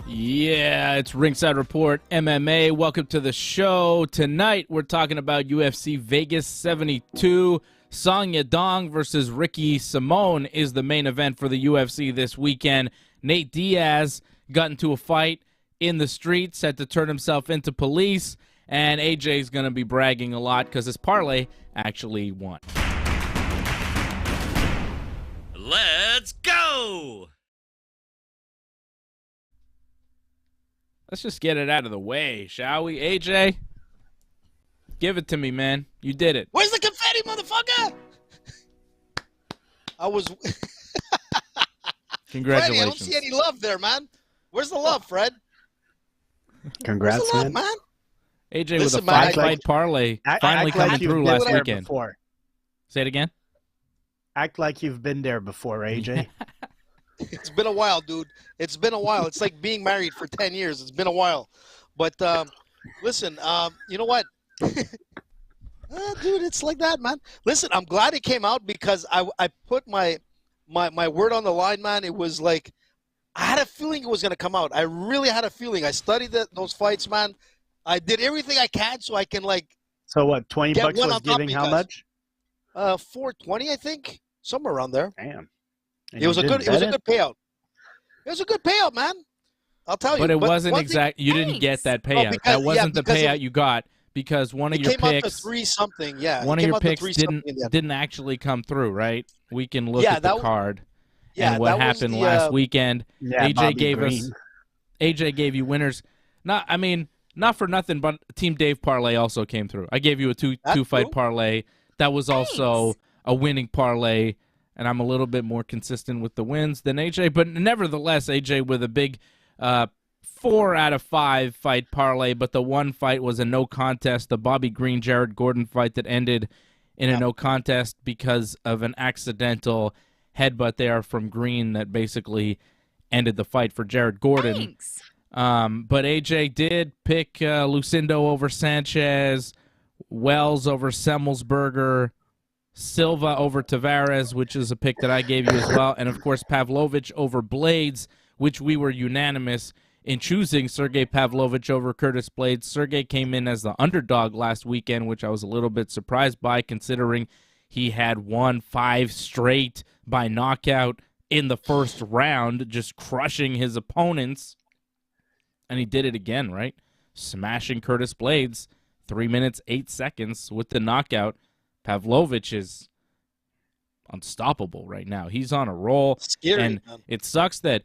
Yeah, it's Ringside Report MMA. Welcome to the show. Tonight, we're talking about UFC Vegas 72. Song Yadong versus Ricky SIMÓN is the main event for the UFC this weekend. Nate Diaz got into a fight in the streets, had to turn himself into police, and AJ's going to be bragging a lot because his parlay actually won. Let's go! Let's just get it out of the way, shall we? AJ, give it to me, man. You did it. Where's the confetti, motherfucker? I was... Congratulations. Freddy, I don't see any love there, man. Where's the love, Fred? Congrats, Where's the love, man. AJ Listen, with a man, five-fight parlay finally coming through last weekend. Before. Say it again. Act like you've been there before, AJ. It's been a while, dude. It's been a while. It's like being married for 10 years. It's been a while. But listen, you know what? Dude, it's like that, man. Listen, I'm glad it came out because I put my word on the line, man. It was like I had a feeling it was going to come out. I really had a feeling. I studied those fights, man. I did everything I can so I can, like, so what, 20 bucks was giving how much? $420, I think. Somewhere around there. Damn. It was a good payout. It was a good payout, man. I'll tell you. But it wasn't one exact. You didn't get that No, payout. because- That wasn't the because payout you got because one of It your came out to picks, 3-something. Yeah, one it of came your out to picks 3-something in the end. didn't actually come through, right? We can look Yeah, at the that- card Yeah, and what that was happened the, last weekend. Yeah, AJ Bobby gave Green. us. AJ gave you winners. Not for nothing, but Team Dave parlay also came through. I gave you a two fight true. parlay. That was also a winning parlay, and I'm a little bit more consistent with the wins than AJ. But nevertheless, AJ with a big 4 out of 5 fight parlay, but the one fight was a no contest, the Bobby Green Jared Gordon fight that ended in a no contest because of an accidental headbutt there from Green that basically ended the fight for Jared Gordon. But AJ did pick Lucindo over Sanchez, Wells over Semmelsberger, Silva over Tavares, which is a pick that I gave you as well, and of course Pavlovich over Blaydes, which we were unanimous in choosing Sergei Pavlovich over Curtis Blaydes. Sergei came in as the underdog last weekend, which I was a little bit surprised by considering he had won 5 straight by knockout in the first round, just crushing his opponents. And he did it again, right? Smashing Curtis Blaydes 3 minutes, 8 seconds with the knockout. Pavlovich is unstoppable right now. He's on a roll. Scary, and man. it sucks that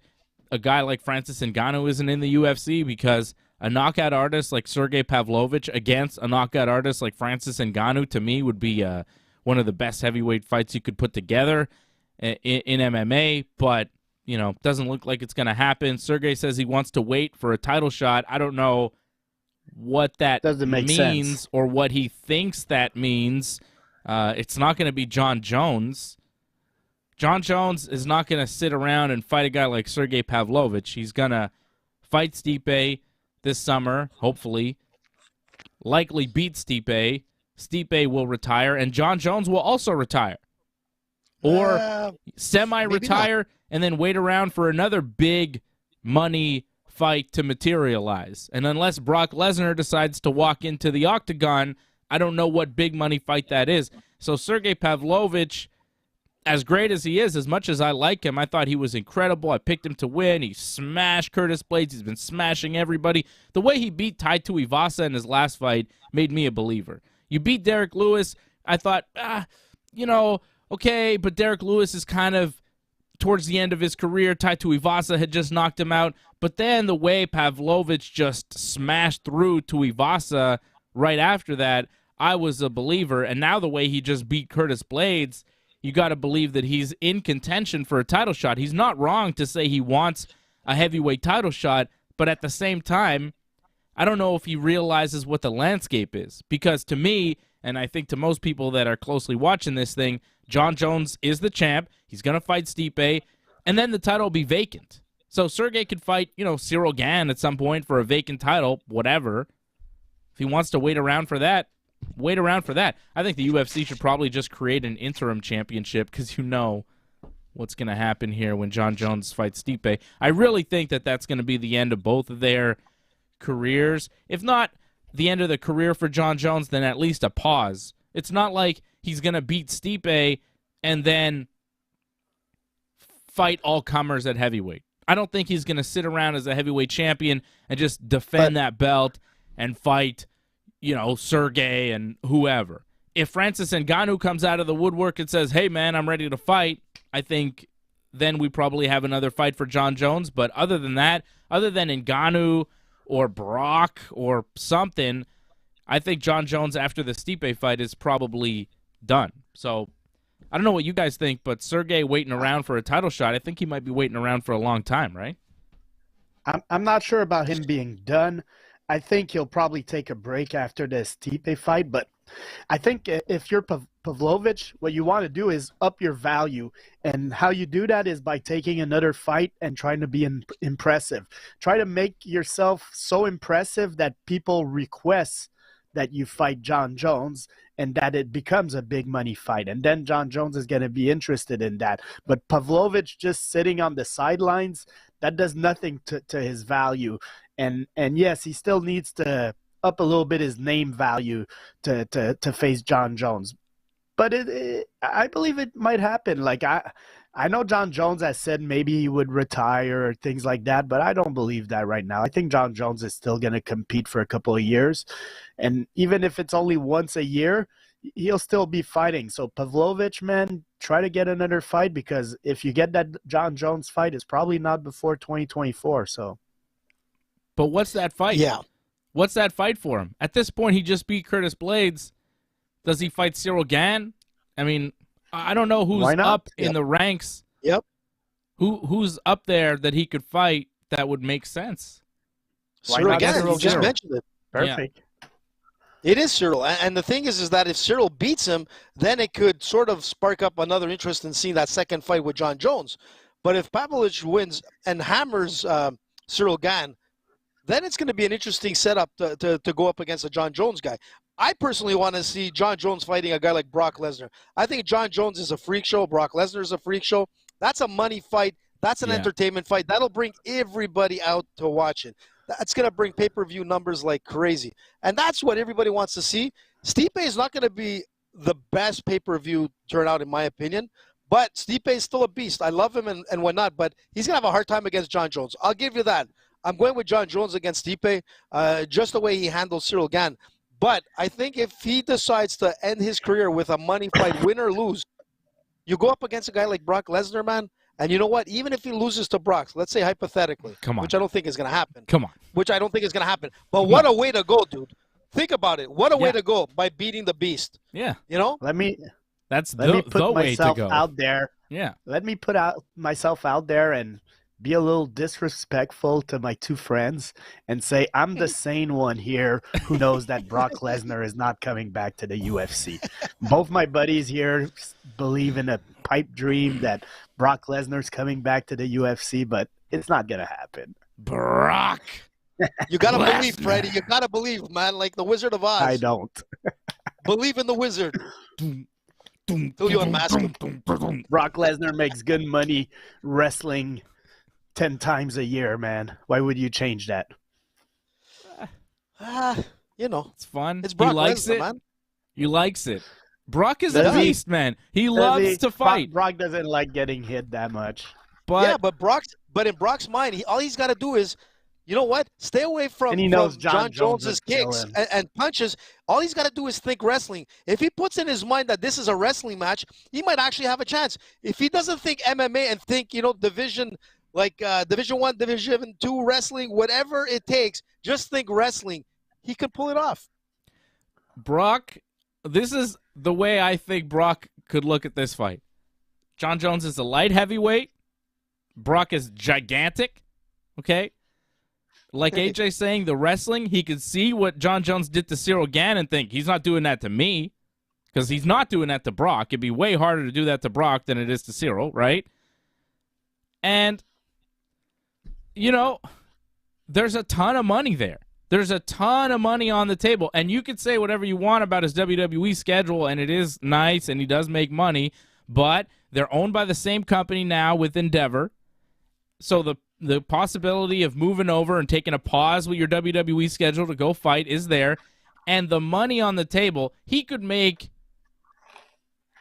a guy like Francis Ngannou isn't in the UFC because a knockout artist like Sergei Pavlovich against a knockout artist like Francis Ngannou, to me, would be one of the best heavyweight fights you could put together in MMA, but doesn't look like it's going to happen. Sergey says he wants to wait for a title shot. I don't know what that means or what he thinks that means. It's not going to be John Jones. John Jones is not going to sit around and fight a guy like Sergei Pavlovich. He's going to fight Stipe this summer, hopefully. Likely beat Stipe. Stipe will retire, and John Jones will also retire. Or semi-retire and then wait around for another big money fight to materialize. And unless Brock Lesnar decides to walk into the octagon, I don't know what big money fight that is. So Sergei Pavlovich, as great as he is, as much as I like him, I thought he was incredible. I picked him to win. He smashed Curtis Blaydes. He's been smashing everybody. The way he beat Tai Tuivasa in his last fight made me a believer. You beat Derek Lewis. I thought, okay, but Derek Lewis is kind of towards the end of his career. Tai Tuivasa had just knocked him out. But then the way Pavlovich just smashed through Tuivasa right after that, I was a believer. And now the way he just beat Curtis Blaydes, you got to believe that he's in contention for a title shot. He's not wrong to say he wants a heavyweight title shot, but at the same time, I don't know if he realizes what the landscape is. Because to me, and I think to most people that are closely watching this thing, John Jones is the champ. He's going to fight Stipe, and then the title will be vacant. So Sergey could fight, Cyril Gane at some point for a vacant title, whatever. If he wants to wait around for that, wait around for that. I think the UFC should probably just create an interim championship because you know what's going to happen here when John Jones fights Stipe. I really think that that's going to be the end of both of their careers. If not the end of the career for John Jones, then at least a pause. It's not like he's going to beat Stipe and then fight all comers at heavyweight. I don't think he's going to sit around as a heavyweight champion and just defend that belt and fight, Sergey and whoever. If Francis Ngannou comes out of the woodwork and says, hey, man, I'm ready to fight, I think then we probably have another fight for John Jones. But other than that, other than Ngannou or Brock or something, I think John Jones after the Stipe fight is probably done. So I don't know what you guys think, but Sergey waiting around for a title shot, I think he might be waiting around for a long time, right? I'm not sure about him being done. I think he'll probably take a break after the Stipe fight, but I think if you're Pavlovich, what you want to do is up your value, and how you do that is by taking another fight and trying to be impressive. Try to make yourself so impressive that people request that you fight John Jones and that it becomes a big money fight. And then John Jones is going to be interested in that. But Pavlovich just sitting on the sidelines, that does nothing to his value. And yes, he still needs to up a little bit his name value to face John Jones. But I believe it might happen. Like I know John Jones has said maybe he would retire or things like that, but I don't believe that right now. I think John Jones is still going to compete for a couple of years. And even if it's only once a year, he'll still be fighting. So Pavlovich, man, try to get another fight, because if you get that John Jones fight, it's probably not before 2024. So, but what's that fight? Yeah. What's that fight for him? At this point, he just beat Curtis Blaydes. Does he fight Cyril Gane? I mean, I don't know who's up in the ranks. Yep. Who's up there that he could fight that would make sense? Cyril Gane, you just mentioned it. Perfect. Yeah. It is Cyril. And the thing is that if Cyril beats him, then it could sort of spark up another interest in seeing that second fight with John Jones. But if Pavlovich wins and hammers Cyril Gane, then it's going to be an interesting setup to go up against a John Jones guy. I personally want to see John Jones fighting a guy like Brock Lesnar. I think John Jones is a freak show. Brock Lesnar is a freak show. That's a money fight. That's an entertainment fight. That'll bring everybody out to watch it. That's going to bring pay-per-view numbers like crazy. And that's what everybody wants to see. Stipe is not going to be the best pay-per-view turnout, in my opinion. But Stipe is still a beast. I love him and whatnot. But he's going to have a hard time against John Jones. I'll give you that. I'm going with John Jones against Stipe, just the way he handles Cyril Gane. But I think if he decides to end his career with a money fight, win or lose, you go up against a guy like Brock Lesnar, man, and you know what? Even if he loses to Brock, let's say hypothetically, which I don't think is going to happen. Which I don't think is going to happen. But what a way to go, dude. Think about it. What a way to go by beating the Beast. Yeah. You know? Let me put the way myself to go. out there. Yeah. Let me put myself out there and be a little disrespectful to my two friends and say I'm the sane one here who knows that Brock Lesnar is not coming back to the UFC. Both my buddies here believe in a pipe dream that Brock Lesnar's coming back to the UFC, but it's not going to happen. Brock. You got to believe, Freddie. You got to believe, man, like the Wizard of Oz. I don't. Believe in the wizard. Till you unmask him. Brock Lesnar makes good money wrestling 10 times a year, man. Why would you change that? You know. It's fun. It's Brock he likes Lesnar, it. man. He likes it. Brock is a beast, man. He loves to fight. Brock doesn't like getting hit that much. But but in Brock's mind, all he's got to do is, you know what? Stay away from John Jones's kicks and punches. All he's got to do is think wrestling. If he puts in his mind that this is a wrestling match, he might actually have a chance. If he doesn't think MMA and think, division like Division 1, Division 2 wrestling, whatever it takes, just think wrestling, he could pull it off. Brock, this is the way I think Brock could look at this fight. John Jones is a light heavyweight. Brock is gigantic. Okay? Like AJ saying, the wrestling, he could see what John Jones did to Cyril Gane and think, he's not doing that to me, because he's not doing that to Brock. It'd be way harder to do that to Brock than it is to Cyril, right? And, there's a ton of money there. There's a ton of money on the table. And you could say whatever you want about his WWE schedule, and it is nice, and he does make money, but they're owned by the same company now with Endeavor. So the possibility of moving over and taking a pause with your WWE schedule to go fight is there. And the money on the table, he could make,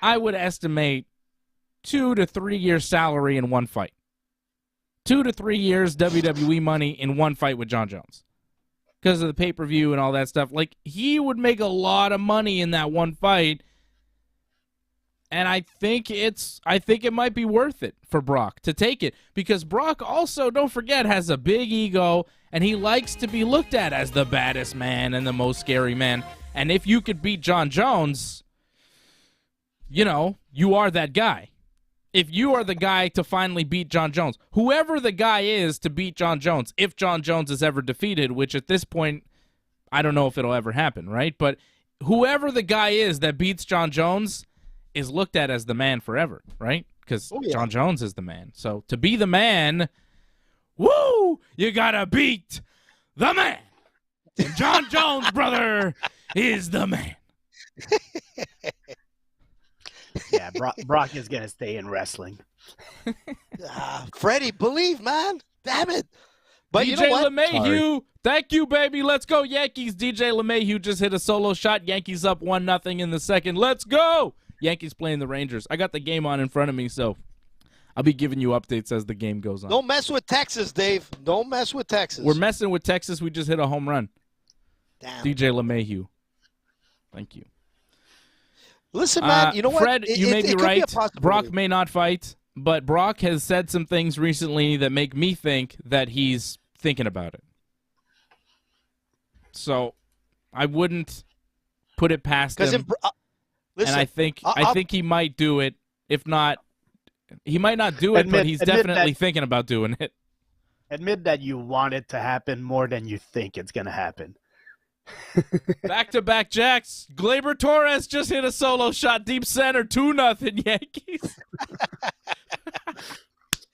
I would estimate, 2 to 3 years salary in one fight. 2 to 3 years WWE money in one fight with John Jones. Because of the pay-per-view and all that stuff. Like, he would make a lot of money in that one fight. And I think it might be worth it for Brock to take it, because Brock also, don't forget, has a big ego, and he likes to be looked at as the baddest man and the most scary man. And if you could beat John Jones, you are that guy. If you are the guy to finally beat John Jones, whoever the guy is to beat John Jones, if John Jones is ever defeated, which at this point, I don't know if it'll ever happen, right? But whoever the guy is that beats John Jones is looked at as the man forever, right? Because John Jones is the man. So to be the man, woo, you gotta beat the man. And John Jones, brother, is the man. Yeah, Brock is going to stay in wrestling. Freddie, believe, man. Damn it. But DJ you know what? LeMahieu, thank you, baby. Let's go, Yankees. DJ LeMahieu just hit a solo shot. Yankees up 1-0 in the second. Let's go. Yankees playing the Rangers. I got the game on in front of me, so I'll be giving you updates as the game goes on. Don't mess with Texas, Dave. Don't mess with Texas. We're messing with Texas. We just hit a home run. Damn. DJ LeMahieu. Thank you. Listen, man, you know what? Fred, you may be right. possibility. Brock may not fight, but Brock has said some things recently that make me think that he's thinking about it. So I wouldn't put it past him. Listen, and I think he might do it. If not, he might not do it, but he's definitely thinking about doing it. Admit that you want it to happen more than you think it's going to happen. Back-to-back jacks. Gleyber Torres just hit a solo shot deep center, 2-0 Yankees.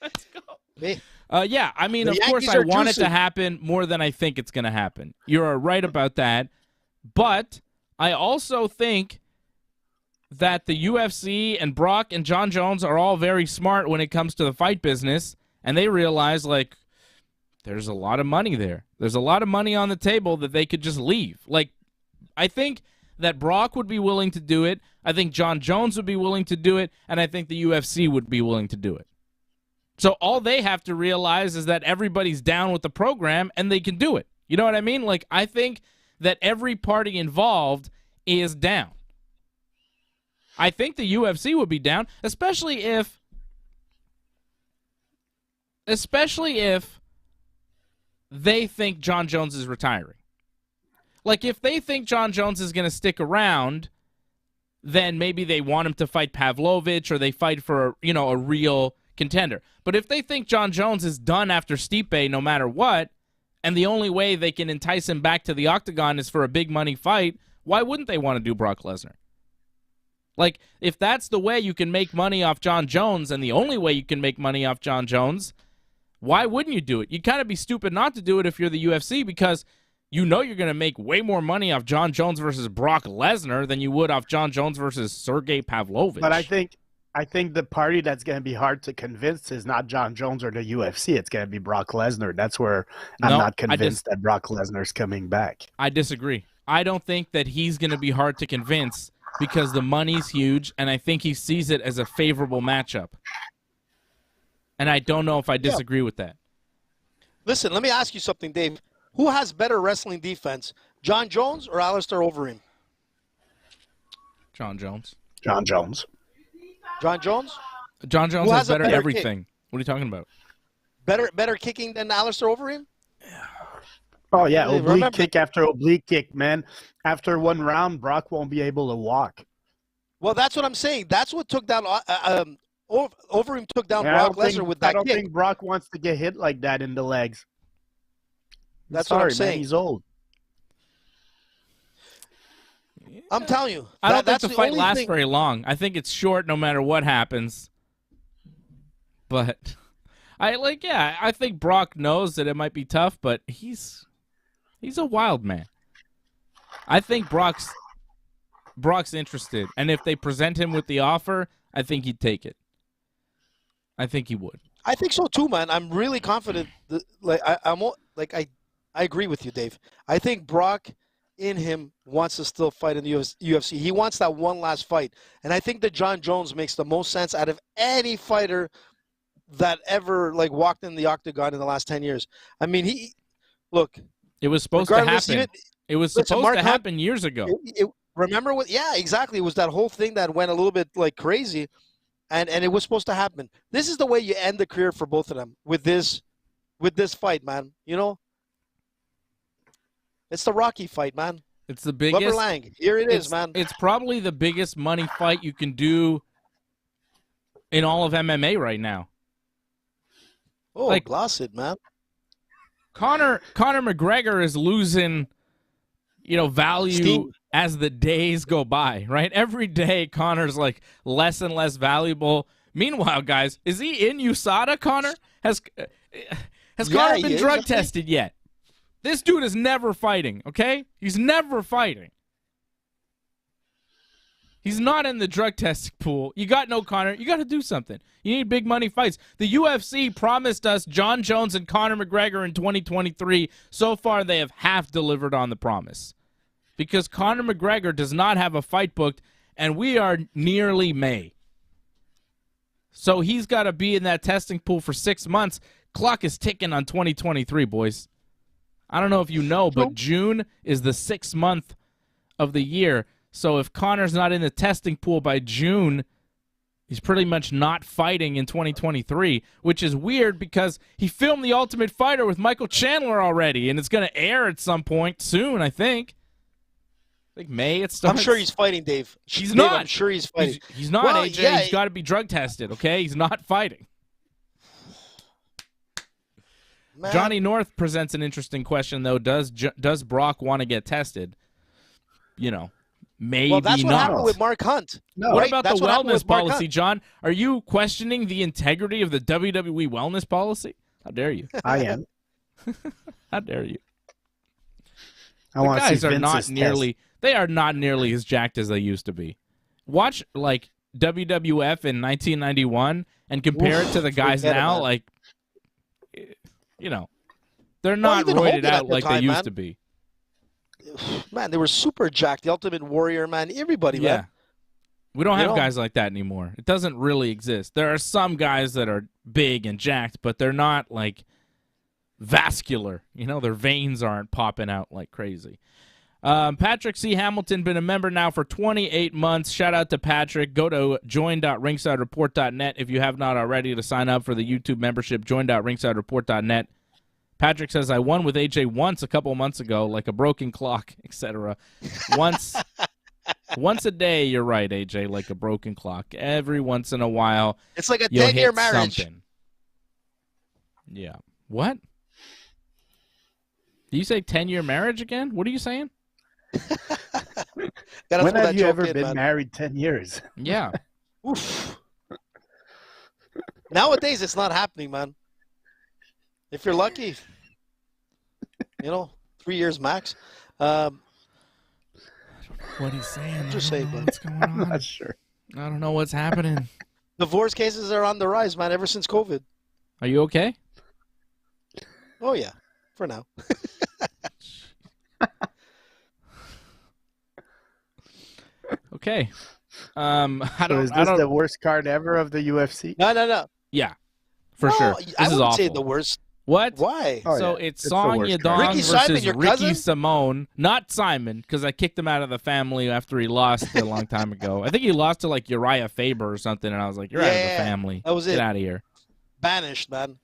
Let's go. Yeah, I mean, of course, I want it to happen more than I think it's going to happen. You're right about that. But I also think that the UFC and Brock and Jon Jones are all very smart when it comes to the fight business, and they realize, like, there's a lot of money there. There's a lot of money on the table that they could just leave. Like, I think that Brock would be willing to do it. I think Jon Jones would be willing to do it, and I think the UFC would be willing to do it. So all they have to realize is that everybody's down with the program, and they can do it. You know what I mean? Like, I think that every party involved is down. I think the UFC would be down, especially if they think Jon Jones is retiring. Like, if they think Jon Jones is going to stick around, then maybe they want him to fight Pavlovich or they fight for, a real contender. But if they think Jon Jones is done after Stipe no matter what, and the only way they can entice him back to the octagon is for a big money fight, why wouldn't they want to do Brock Lesnar? Like, if that's the way you can make money off Jon Jones and the only way you can make money off Jon Jones, why wouldn't you do it? You'd kind of be stupid not to do it if you're the UFC because you know you're going to make way more money off Jon Jones versus Brock Lesnar than you would off Jon Jones versus Sergei Pavlovich. But I think the party that's going to be hard to convince is not Jon Jones or the UFC. It's going to be Brock Lesnar. That's where I'm not convinced that Brock Lesnar's coming back. I disagree. I don't think that he's going to be hard to convince because the money's huge, and I think he sees it as a favorable matchup. And I don't know if I disagree with that. Listen, let me ask you something, Dave. Who has better wrestling defense, Jon Jones or Alistair Overeem? Jon Jones. Jon Jones. Jon Jones? Jon Jones has better everything. Kick? What are you talking about? Better kicking than Alistair Overeem? Oh, yeah, oblique kick after oblique kick, man. After one round, Brock won't be able to walk. Well, that's what I'm saying. That's what took down Overeem took down Brock Lesnar with that kick. I don't think Brock wants to get hit like that in the legs. That's what I'm saying. Man, he's old. I'm telling you. I don't think the fight lasts very long. I think it's short no matter what happens. But I think Brock knows that it might be tough, but he's a wild man. I think Brock's interested, and if they present him with the offer, I think he'd take it. I think he would. I think so too, man. I'm really confident. I agree with you, Dave. I think Brock in him wants to still fight in the UFC. He wants that one last fight, and I think that Jon Jones makes the most sense out of any fighter that ever walked in the octagon in the last 10 years. I mean, it was supposed to happen. It was supposed to happen years ago. Remember what? Yeah, exactly. It was that whole thing that went a little bit crazy, and it was supposed to happen. This is the way you end the career for both of them with this fight, man. It's the Rocky fight, man. It's the biggest. Clubber Lang. Here it is, man. It's probably the biggest money fight you can do in all of MMA right now. Oh, blast it, man. Conor McGregor is losing, value Steam. As the days go by, right? Every day, Conor's less and less valuable. Meanwhile, guys, is he in USADA, Conor? Has Conor been drug tested yet? This dude is never fighting, okay? He's never fighting. He's not in the drug testing pool. You got no Conor. You got to do something. You need big money fights. The UFC promised us Jon Jones and Conor McGregor in 2023. So far, they have half delivered on the promise. Because Conor McGregor does not have a fight booked, and we are nearly May. So he's got to be in that testing pool for 6 months. Clock is ticking on 2023, boys. I don't know if you know, but June is the 6th month of the year. So if Conor's not in the testing pool by June, he's pretty much not fighting in 2023, which is weird because he filmed The Ultimate Fighter with Michael Chandler already, and it's going to air at some point soon, I think. I think May it starts. I'm sure he's fighting, Dave. He's not. I'm sure he's fighting. He's not, well, AJ. Yeah, he's got to be drug tested, okay? He's not fighting. man. Johnny North presents an interesting question, though. Does Brock want to get tested? You know, maybe well, that's what not. happened with Mark Hunt. No. What right? about That's the what wellness policy, Hunt. John? Are you questioning the integrity of the WWE wellness policy? How dare you? I am. How dare you? I want to see Guys are not Vince's nearly. They are not nearly as jacked as they used to be. Watch like WWF in 1991 and compare it to the guys now. Like, you know, they're not even roided Hogan at out the like time, they used man. to be. Man, they were super jacked. The Ultimate Warrior, man. Everybody, Yeah. man. We don't You have know? guys like that anymore. It doesn't really exist. There are some guys that are big and jacked, but they're not like vascular. You know, their veins aren't popping out like crazy. Patrick C. Hamilton, been a member now for 28 months. Shout out to Patrick. Go to join.ringsidereport.net if you have not already to sign up for the YouTube membership. Join.ringsidereport.net. Patrick says, I won with AJ once a couple months ago, like a broken clock, etc. Once a day, you're right, AJ, like a broken clock. Every once in a while, It's like a you'll 10-year hit marriage. something. Yeah. What? Do you say 10-year marriage again? What are you saying? Gotta When throw that have you joke ever in, been man. married 10 years? Yeah. Oof. Nowadays, it's not happening, man. If you're lucky, 3 years max. What he's saying. Just I say, don't know bud. what's going I'm on. not sure. I don't know what's happening. Divorce cases are on the rise, man, ever since COVID. Are you okay? Oh, yeah, for now. Okay. So is I this don't. the worst card ever of the UFC? No. Yeah, for No, sure. I This is wouldn't awful. say the worst. What? Why? Oh, So yeah. it's the Song worst Yadong card. Ricky Simon, versus your Ricky cousin? Simone. Not Simon, because I kicked him out of the family after he lost a long time ago. I think he lost to like Uriah Faber or something, and I was like, you're out of the Yeah, family. that was Get it. out of here. Banished, man.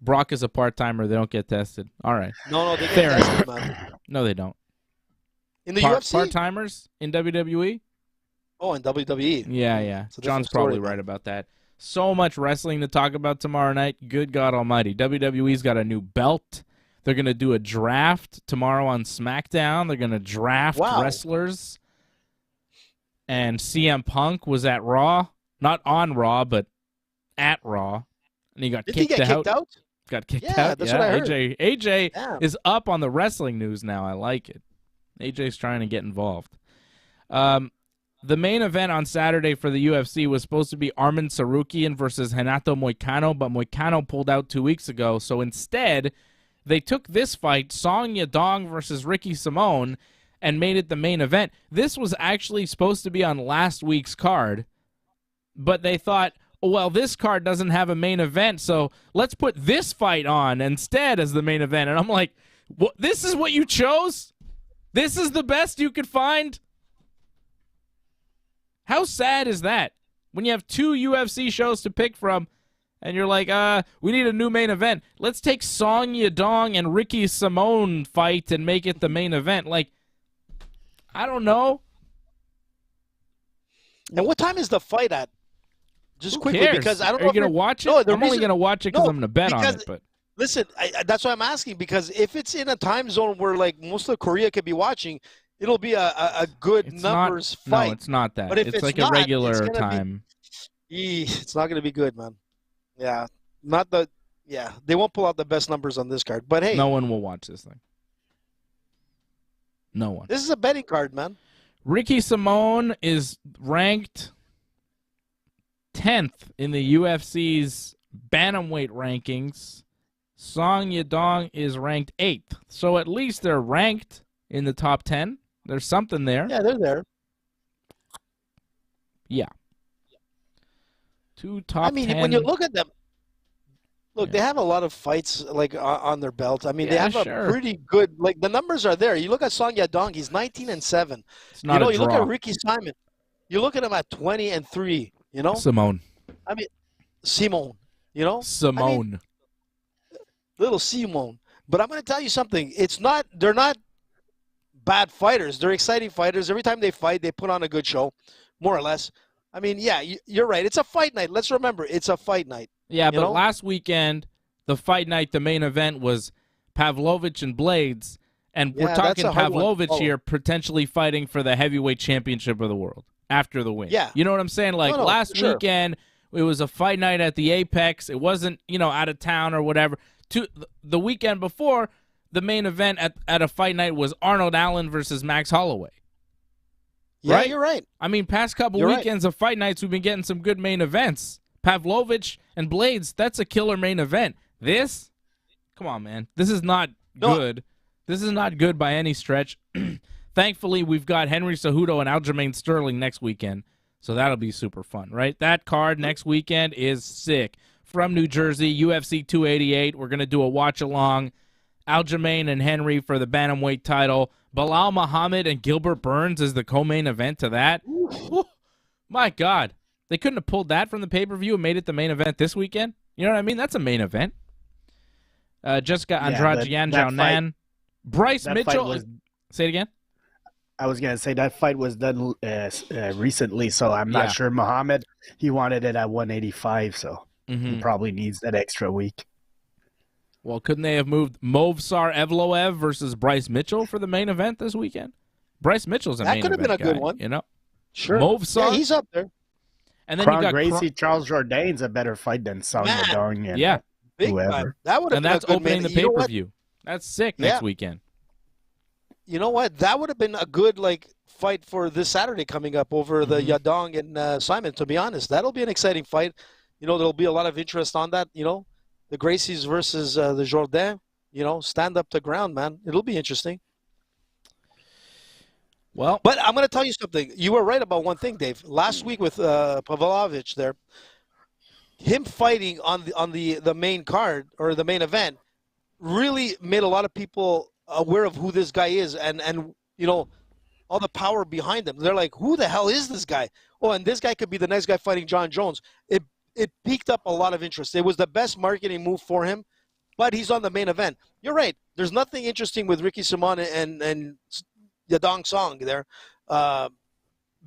Brock is a part-timer. They don't get tested. All right. No, they get Fair tested, man. No, they don't. In the UFC? Part-timers in WWE? Oh, in WWE. Yeah. It's a different John's story, probably man. right about that. So much wrestling to talk about tomorrow night. Good God almighty. WWE's got a new belt. They're going to do a draft tomorrow on SmackDown. They're going to draft Wow. wrestlers. And CM Punk was at Raw. Not on Raw, but at Raw. And he got Did he kicked get out. kicked out? Got kicked Yeah, out. that's what I heard. AJ Damn. is up on the wrestling news now. I like it. AJ's trying to get involved. The main event on Saturday for the UFC was supposed to be Arman Tsarukyan versus Renato Moicano, but Moicano pulled out 2 weeks ago. So instead, they took this fight, Song Yadong versus Ricky Simón, and made it the main event. This was actually supposed to be on last week's card, but they thought, well, this card doesn't have a main event, so let's put this fight on instead as the main event. And I'm like, this is what you chose? This is the best you could find? How sad is that? When you have 2 UFC shows to pick from, and you're like, we need a new main event. Let's take Song Yadong and Ricky Simón fight and make it the main event. Like, I don't know. And what time is the fight at? Just Who quickly, cares? because I don't Are know. you going to watch it? No, the I'm only reason- going to watch it because No, I'm going to bet on because- it. But Listen, that's why I'm asking, because if it's in a time zone where like most of Korea could be watching, it'll be a good it's numbers not. fight. No, it's not that. But if it's it's like not, a it's regular gonna be- time. It's not going to be good, man. Yeah, not the. Yeah, they won't pull out the best numbers on this card. But hey, No one will watch this thing. No one. this is a betting card, man. Ricky Simón is ranked 10th in the UFC's bantamweight rankings. Song Yadong is ranked 8th. So at least they're ranked in the top 10. There's something there. Yeah, they're there. Yeah. Two top 10. when you look at them, look, they have a lot of fights like on their belt. I mean, they have a pretty good, like the numbers are there. You look at Song Yadong, he's 19-7. It's not a draw. You look at Ricky Simon, you look at him at 20-3. SIMÓN. I mean, SIMÓN. SIMÓN. I mean, little SIMÓN. But I'm going to tell you something. They're not bad fighters. They're exciting fighters. Every time they fight, they put on a good show, more or less. I mean, yeah, you're right. It's a fight night. Let's remember, it's a fight night. Yeah, but last weekend, the fight night, the main event was Pavlovich and Blaydes, and we're talking Pavlovich here potentially fighting for the heavyweight championship of the world after the win. Yeah. You know what I'm saying? Like last weekend, it was a fight night at the Apex. It wasn't, out of town or whatever. The weekend before, the main event at a fight night was Arnold Allen versus Max Holloway. Yeah, right? You're right. I mean, past couple weekends of fight nights, we've been getting some good main events. Pavlovich and Blaydes, that's a killer main event. This? Come on, man. This is not good. This is not good by any stretch. Thankfully, we've got Henry Cejudo and Aljamain Sterling next weekend, so that'll be super fun, right? That card next weekend is sick. From New Jersey, UFC 288. We're going to do a watch-along. Aljamain and Henry for the bantamweight title. Bilal Muhammad and Gilbert Burns is the co-main event to that. Ooh, my God. They couldn't have pulled that from the pay-per-view and made it the main event this weekend? You know what I mean? That's a main event. Jessica Andrade, Yan Zhao Nan. Bryce Mitchell. Say it again? I was going to say that fight was done recently, so I'm not sure. Muhammad, he wanted it at 185, so he probably needs that extra week. Well, couldn't they have moved Movsar Evloev versus Bryce Mitchell for the main event this weekend? Bryce Mitchell's a main event guy. That could have been a good one. Sure. Movsar. Yeah, he's up there. And then you got Gracie, Charles Jourdain's a better fight than Song Yadong and whoever. That would have been that's opening the pay-per-view. That's sick next weekend. You know what? That would have been a good fight for this Saturday coming up over the Yadong and Simon, to be honest. That'll be an exciting fight. There'll be a lot of interest on that, the Gracies versus the Jourdain, stand up to ground, man. It'll be interesting. Well, but I'm going to tell you something. You were right about one thing, Dave. Last week with Pavlovich there, him fighting on the main card or the main event really made a lot of people aware of who this guy is and all the power behind him. They're like, who the hell is this guy? Oh, and this guy could be the next guy fighting John Jones. It piqued up a lot of interest. It was the best marketing move for him, but he's on the main event. You're right. There's nothing interesting with Ricky SIMÓN and Yadong Song there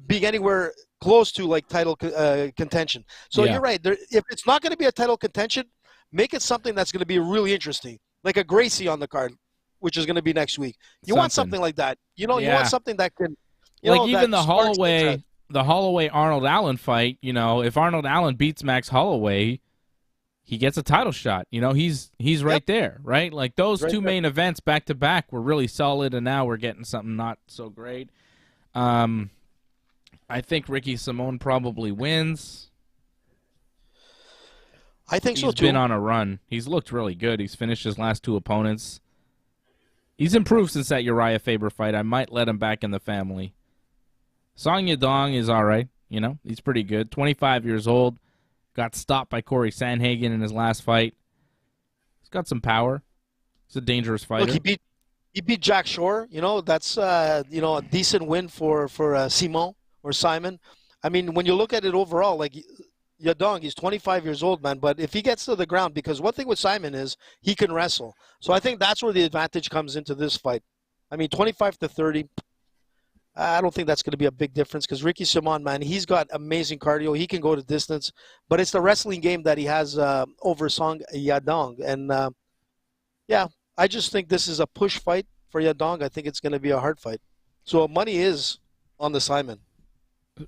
being anywhere close to title contention. So you're right. If it's not going to be a title contention, make it something that's going to be really interesting, like a Gracie on the card, which is going to be next week. You want something like that. You want something that can, even the Holloway Arnold Allen fight. If Arnold Allen beats Max Holloway, he gets a title shot. He's right there, right? Like those two main events back to back were really solid, and now we're getting something not so great. I think Ricky SIMÓN probably wins. I think so too. He's been on a run. He's looked really good. He's finished his last two opponents. He's improved since that Uriah Faber fight. I might let him back in the family. Song Yadong is all right. He's pretty good. 25 years old. Got stopped by Corey Sandhagen in his last fight. He's got some power. He's a dangerous fighter. Look, he beat Jack Shore. That's a decent win for SIMÓN or Simon. I mean, when you look at it overall, Yadong, he's 25 years old, man. But if he gets to the ground, because one thing with Simon is he can wrestle. So I think that's where the advantage comes into this fight. I mean, 25-30. I don't think that's going to be a big difference because Ricky SIMÓN, man, he's got amazing cardio. He can go to distance, but it's the wrestling game that he has over Song Yadong. And, I just think this is a push fight for Yadong. I think it's going to be a hard fight. So money is on the Simon.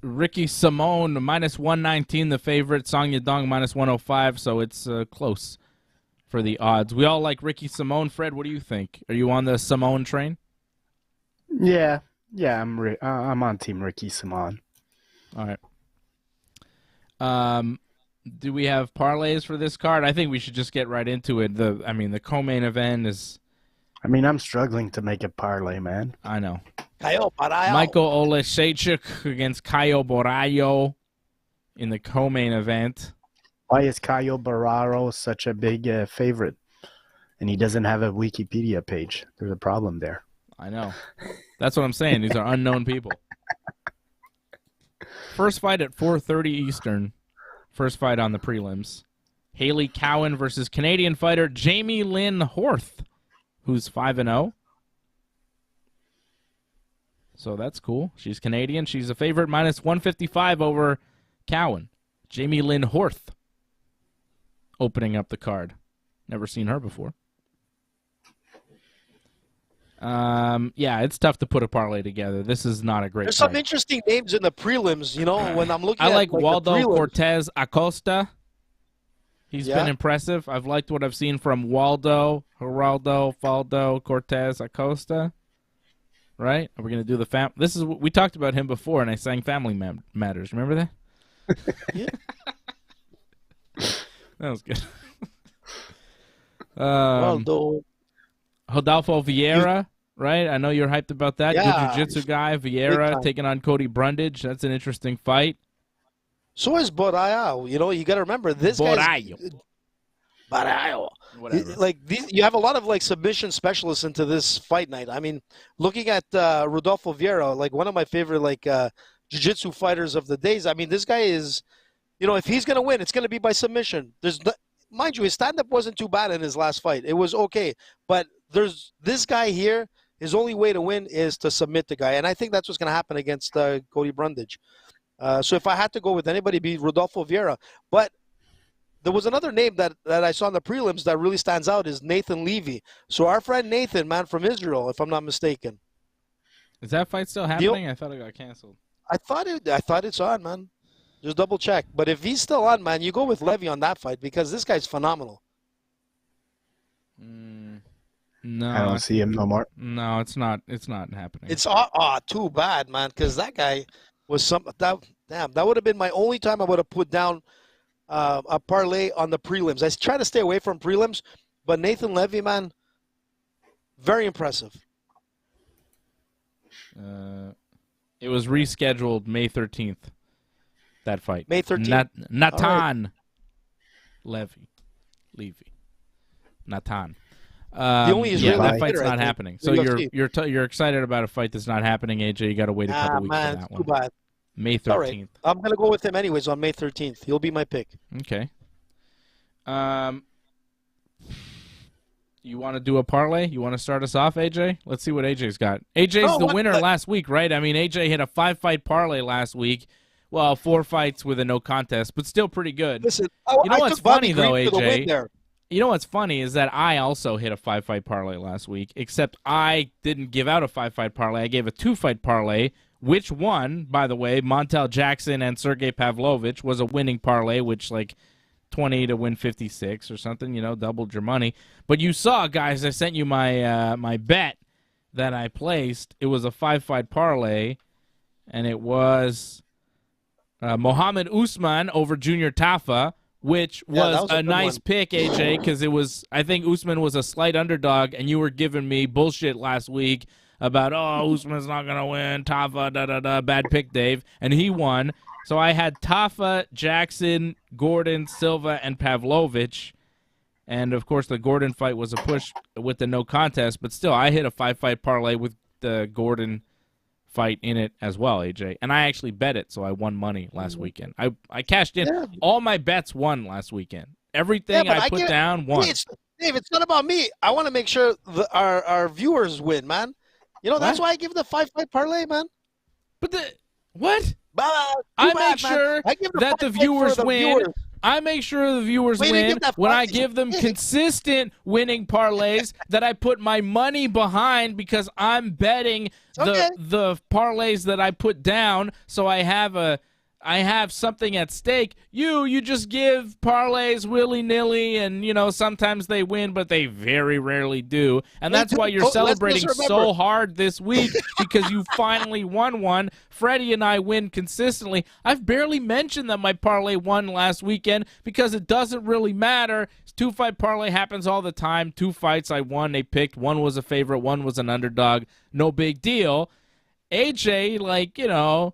Ricky SIMÓN, minus 119, the favorite. Song Yadong, minus 105, so it's close for the odds. We all like Ricky SIMÓN. Fred, what do you think? Are you on the SIMÓN train? Yeah. Yeah, I'm on Team Ricky SIMÓN. All right. Do we have parlays for this card? I think we should just get right into it. The co-main event is... I'm struggling to make a parlay, man. I know. Michael Oleszejczyk against Caio Borralho in the co-main event. Why is Caio Barraro such a big favorite? And he doesn't have a Wikipedia page. There's a problem there. I know. That's what I'm saying. These are unknown people. First fight at 4:30 Eastern. First fight on the prelims. Haley Cowan versus Canadian fighter Jamie Lynn Horth, who's 5-0. So that's cool. She's Canadian. She's a favorite, minus 155 over Cowan. Jamie Lynn Horth opening up the card. Never seen her before. Yeah, it's tough to put a parlay together. This is not a great There's fight. some interesting names in the prelims, you know, when I'm looking I at like Waldo the prelims. Cortez Acosta. He's been impressive. I've liked what I've seen from Waldo Cortez Acosta. Right? Are we going to do the This is we talked about him before, and I sang Family Matters. Remember that? Yeah. That was good. Waldo. Rodolfo Vieira, right? I know you're hyped about that. Yeah. Good jiu-jitsu guy. Vieira taking on Cody Brundage. That's an interesting fight. So is Borraio. You know, you got to remember this Borraio. Borraio. Whatever. Like you have a lot of like submission specialists into this fight night. I mean, looking at Rodolfo Vieira, like one of my favorite like jiu-jitsu fighters of the days. I mean, this guy is, you know, if he's gonna win, it's gonna be by submission. Mind you, his stand-up wasn't too bad in his last fight. It was okay, but there's this guy here. His only way to win is to submit the guy, and I think that's what's gonna happen against Cody Brundage. So if I had to go with anybody, it'd be Rodolfo Vieira. But there was another name that I saw in the prelims that really stands out is Nathan Levy. So our friend Nathan, man, from Israel, if I'm not mistaken. Is that fight still happening? I thought it got canceled. I thought it's on, man. Just double check. But if he's still on, man, you go with Levy on that fight because this guy's phenomenal. No, I don't see him no more. No, it's not. It's not happening. It's too bad, man, because that guy was that would have been my only time I would have put down a parlay on the prelims. I try to stay away from prelims, but Nathan Levy, man, very impressive. It was rescheduled May 13th. That fight. May 13th. Natan Levy. Natan. That fight's not happening. So you're excited about a fight that's not happening, AJ. You got to wait a couple weeks for that one. Too bad. May 13th. All right. I'm gonna go with him anyways on May 13th. He'll be my pick. Okay. You want to do a parlay? You want to start us off, AJ? Let's see what AJ's got. AJ's the winner last week, right? I mean, AJ hit a 5-fight parlay last week. Well, 4 fights with a no contest, but still pretty good. Listen, you know what's funny though, AJ? You know what's funny is that I also hit a 5-fight parlay last week, except I didn't give out a 5-fight parlay. I gave a 2-fight parlay, which won, by the way. Montel Jackson and Sergei Pavlovich was a winning parlay, which like 20 to win 56 or something, you know, doubled your money. But you saw, guys, I sent you my my bet that I placed. It was a 5-fight parlay, and it was Mohammed Usman over Junior Tafa, which was a nice pick, AJ, because it was, I think Usman was a slight underdog, and you were giving me bullshit last week about, Usman's not going to win, Tafa, bad pick, Dave, and he won. So I had Tafa, Jackson, Gordon, Silva, and Pavlovich, and, of course, the Gordon fight was a push with the no contest, but still, I hit a 5-fight parlay with the Gordon fight in it as well, AJ, and I actually bet it, so I won money last weekend. I cashed in. Yeah. All my bets won last weekend. Everything I put down won. Dave, it's not about me. I want to make sure our viewers win, man. You know, that's why I give the 5-fight parlay, man. But what? I make sure that the viewers win. I make sure the viewers win when I give them consistent winning parlays that I put my money behind because I'm betting the parlays that I put down, so I have something at stake. You just give parlays willy-nilly, and, you know, sometimes they win, but they very rarely do. And that's why you're celebrating so hard this week, because you finally won one. Freddie and I win consistently. I've barely mentioned that my parlay won last weekend because it doesn't really matter. 2-fight parlay happens all the time. 2 fights I won, they picked. One was a favorite, one was an underdog. No big deal. AJ, like, you know,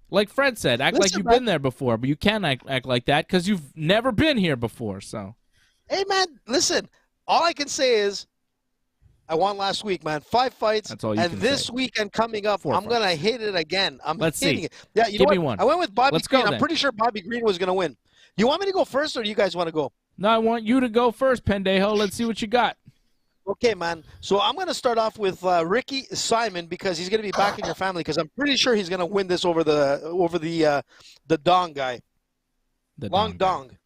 Like Fred said, act like Listen, you've man. been there before, but you can't act like that because you've never been here before. So, Hey, man, listen. All I can say is I won last week, man. 5 fights. That's all you and can this say. weekend coming up, 4 I'm going to fights. hit it again. I'm Let's hitting see. it. Yeah, you Give know me what? one. I went with Bobby Let's go Green. I'm then. pretty sure Bobby Green was going to win. You want me to go first, or do you guys want to go? No, I want you to go first, Pendejo. Let's see what you got. Okay, man. So I'm going to start off with Ricky Simon because he's going to be back in your family because I'm pretty sure he's going to win this over the Dong guy. The Long Dong guy. Dong.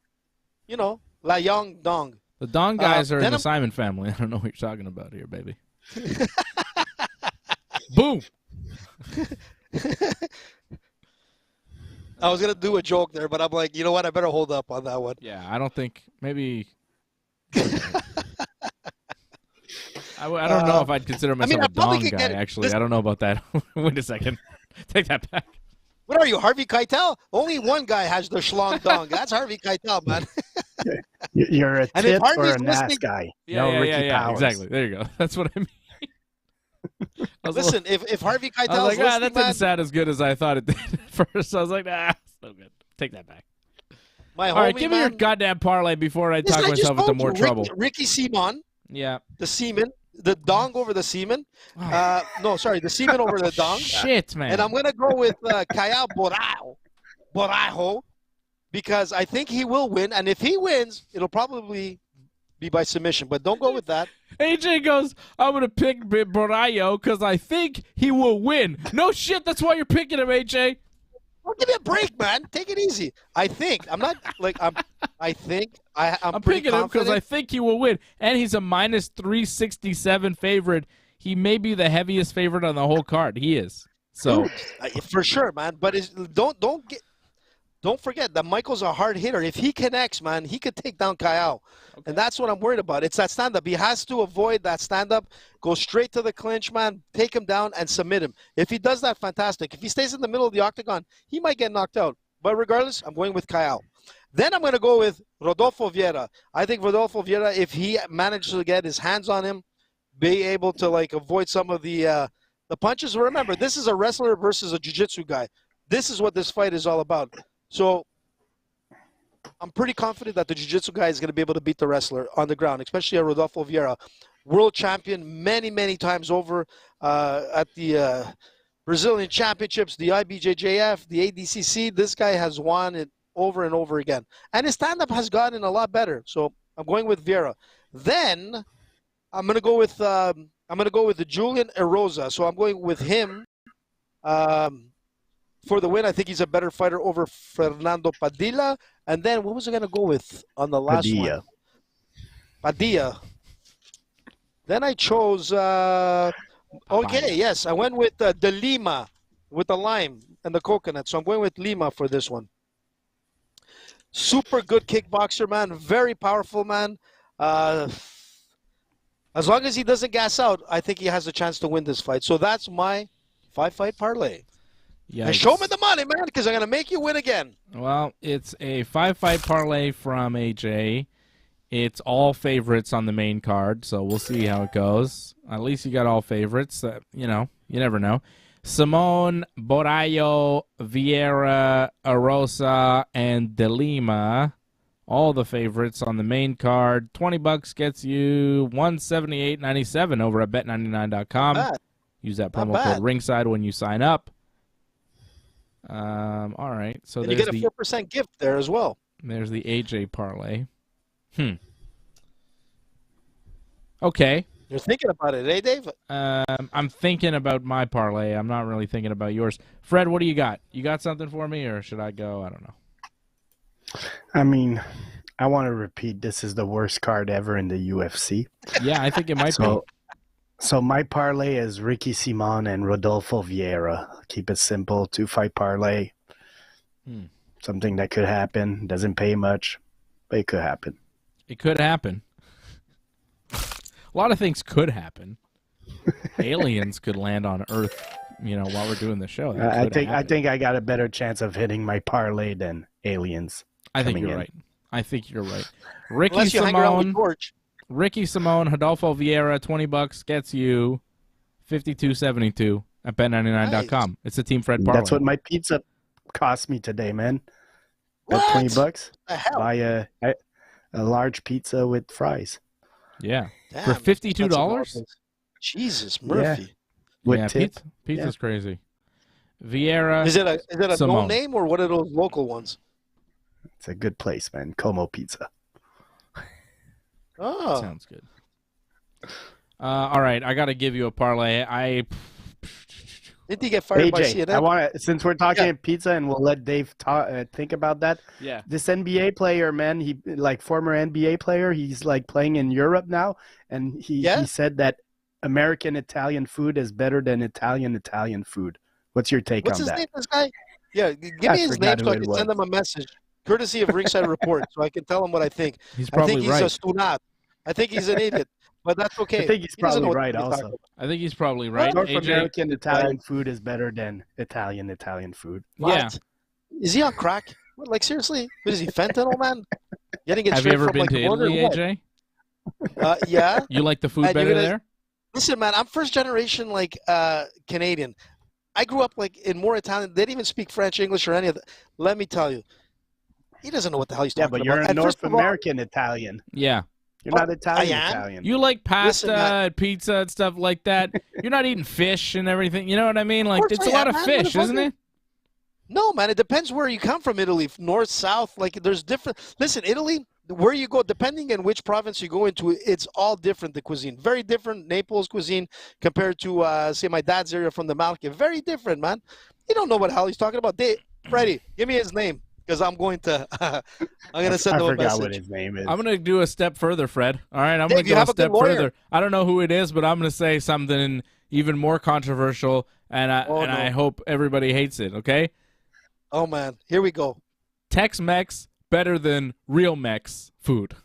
You know, La Young Dong. The Dong guys are in then the I'm- Simon family. I don't know what you're talking about here, baby. Boom. I was going to do a joke there, but I'm like, you know what? I better hold up on that one. Yeah, I don't think maybe. I don't know if I'd consider myself I a probably Dong could guy, get actually. this- I don't know about that. Wait a second. Take that back. What are you, Harvey Keitel? Only one guy has the schlong dong. That's Harvey Keitel, man. You're a And if tit or Harvey's a listening- NAS guy. Yeah, no yeah, Ricky yeah, Powers. exactly. There you go. That's what I mean. I was Listen, if Harvey I was Keitel's like, listening, that man, didn't sound as good as I thought it did at first. I was like, so good. Take that back. my All right, homie, give me man, your goddamn parlay before I Listen, talk I just myself into told more you, trouble. Ricky SIMÓN, Yeah. the semen, the dong over the semen. No, sorry, the semen over the dong. Shit, man. And I'm going to go with Caio Borrajo, because I think he will win. And if he wins, it'll probably be by submission. But don't go with that. AJ goes, I'm going to pick Borrajo because I think he will win. No shit, that's why you're picking him, AJ. Well, give me a break, man. Take it easy. I think. I'm not like I'm. I think I'm pretty picking him because confident. I think he will win. And he's a minus 367 favorite. He may be the heaviest favorite on the whole card. He is. So For sure, man. But don't forget that Michael's a hard hitter. If he connects, man, he could take down Caio. Okay. And that's what I'm worried about. It's that stand-up. He has to avoid that stand-up, go straight to the clinch, man, take him down and submit him. If he does that, fantastic. If he stays in the middle of the octagon, he might get knocked out. But regardless, I'm going with Caio. Then I'm going to go with Rodolfo Vieira. I think Rodolfo Vieira, if he manages to get his hands on him, be able to like avoid some of the punches. Remember, this is a wrestler versus a jiu-jitsu guy. This is what this fight is all about. So I'm pretty confident that the jiu-jitsu guy is going to be able to beat the wrestler on the ground, especially Rodolfo Vieira, world champion many times over at the Brazilian Championships, the IBJJF, the ADCC. This guy has won it over and over again, and his stand-up has gotten a lot better. So I'm going with Vieira. Then I'm going to go with the Julian Erosa. So I'm going with him. For the win, I think he's a better fighter over Fernando Padilla. And then what was I going to go with on the last one? Padilla. Then I chose, I went with De Lima with the lime and the coconut. So I'm going with Lima for this one. Super good kickboxer, man. Very powerful, man. As long as he doesn't gas out, I think he has a chance to win this fight. So that's my 5-fight parlay. Yikes. And show me the money, man, because I'm going to make you win again. Well, it's a 5-fight parlay from AJ. It's all favorites on the main card, so we'll see how it goes. At least you got all favorites. You never know. SIMÓN, Borrajo, Vieira, Erosa, and De Lima, all the favorites on the main card. $20 gets you $178.97 over at bet99.com. Use that promo code Ringside when you sign up. All right. So and you get a 4% gift there as well. There's the AJ parlay. Okay. You're thinking about it, eh, Dave? I'm thinking about my parlay. I'm not really thinking about yours. Fred, what do you got? You got something for me, or should I go? I don't know. I mean, I want to repeat, this is the worst card ever in the UFC. Yeah, I think it might be. So my parlay is Ricky SIMÓN and Rodolfo Vieira. Keep it simple, 2-fight parlay. Something that could happen. Doesn't pay much, but it could happen. It could happen. A lot of things could happen. Aliens could land on Earth, while we're doing the show. I think I got a better chance of hitting my parlay than aliens. I think you're right. I think you're right. Ricky SIMÓN, Rodolfo Vieira, $20 gets you $52.72 at bet99.com. Nice. It's a Team Fred parlay. That's what my pizza cost me today, man. What? At $20, The hell? buy a large pizza with fries. Yeah. Damn, For that's $52? expensive nowadays. Jesus, Murphy. With Yeah, tip. pizza's crazy. Vieira. Is it a no SIMÓN. name or one of those local ones? It's a good place, man. Como Pizza. Oh, Sounds good. All right, I got to give you a parlay. didn't he get fired by AJ, CNN? I want to, since we're talking pizza, and we'll let Dave think about that. Yeah. This NBA player, man, he like former NBA player. He's like playing in Europe now, and he said that American Italian food is better than Italian food. What's your take What's on his that? name, this guy? Yeah, give I me his name forgot so who I it can send was. him a message, courtesy of Ringside Report, so I can tell him what I think. He's I probably think he's right. a stunat. I think he's an idiot, but that's okay. I think he's He doesn't know probably what right he's talking also. I think he's probably right. North AJ, American Italian food is better than Italian food. yeah. What? Is he on crack? What, like, seriously? What is he, fentanyl, man? Getting it Have you straight ever from been like to the border Italy, or what? AJ? Yeah. You like the food And you're better gonna- there? Listen, man, I'm first generation like Canadian. I grew up like in more Italian. They didn't even speak French, English, or any of that. Let me tell you, he doesn't know what the hell he's Yeah, talking but about. you're a And North first of all, American Italian. Yeah. You're not I Italian am. Italian. You like pasta Listen, man. and pizza and stuff like that. You're not eating fish and everything. You know what I mean? Like, course it's I a lot am, of man. fish, isn't Motherfucker. it? No, man, it depends where you come from. Italy, north, south. Like, there's different. Listen, Italy, where you go, depending on which province you go into, it's all different. The cuisine, very different. Naples cuisine compared to, say, my dad's area from the Malca, very different, man. You don't know what the hell he's talking about. Freddie, give me his name because I'm going to. I'm going to send I him a forgot message. what his name is. I'm going to do a step further, Fred. All right, I'm Dave, going to you go a have a good step lawyer. further. I don't know who it is, but I'm going to say something even more controversial, and I hope everybody hates it, okay? Oh man, here we go. Tex-Mex better than real Mex food.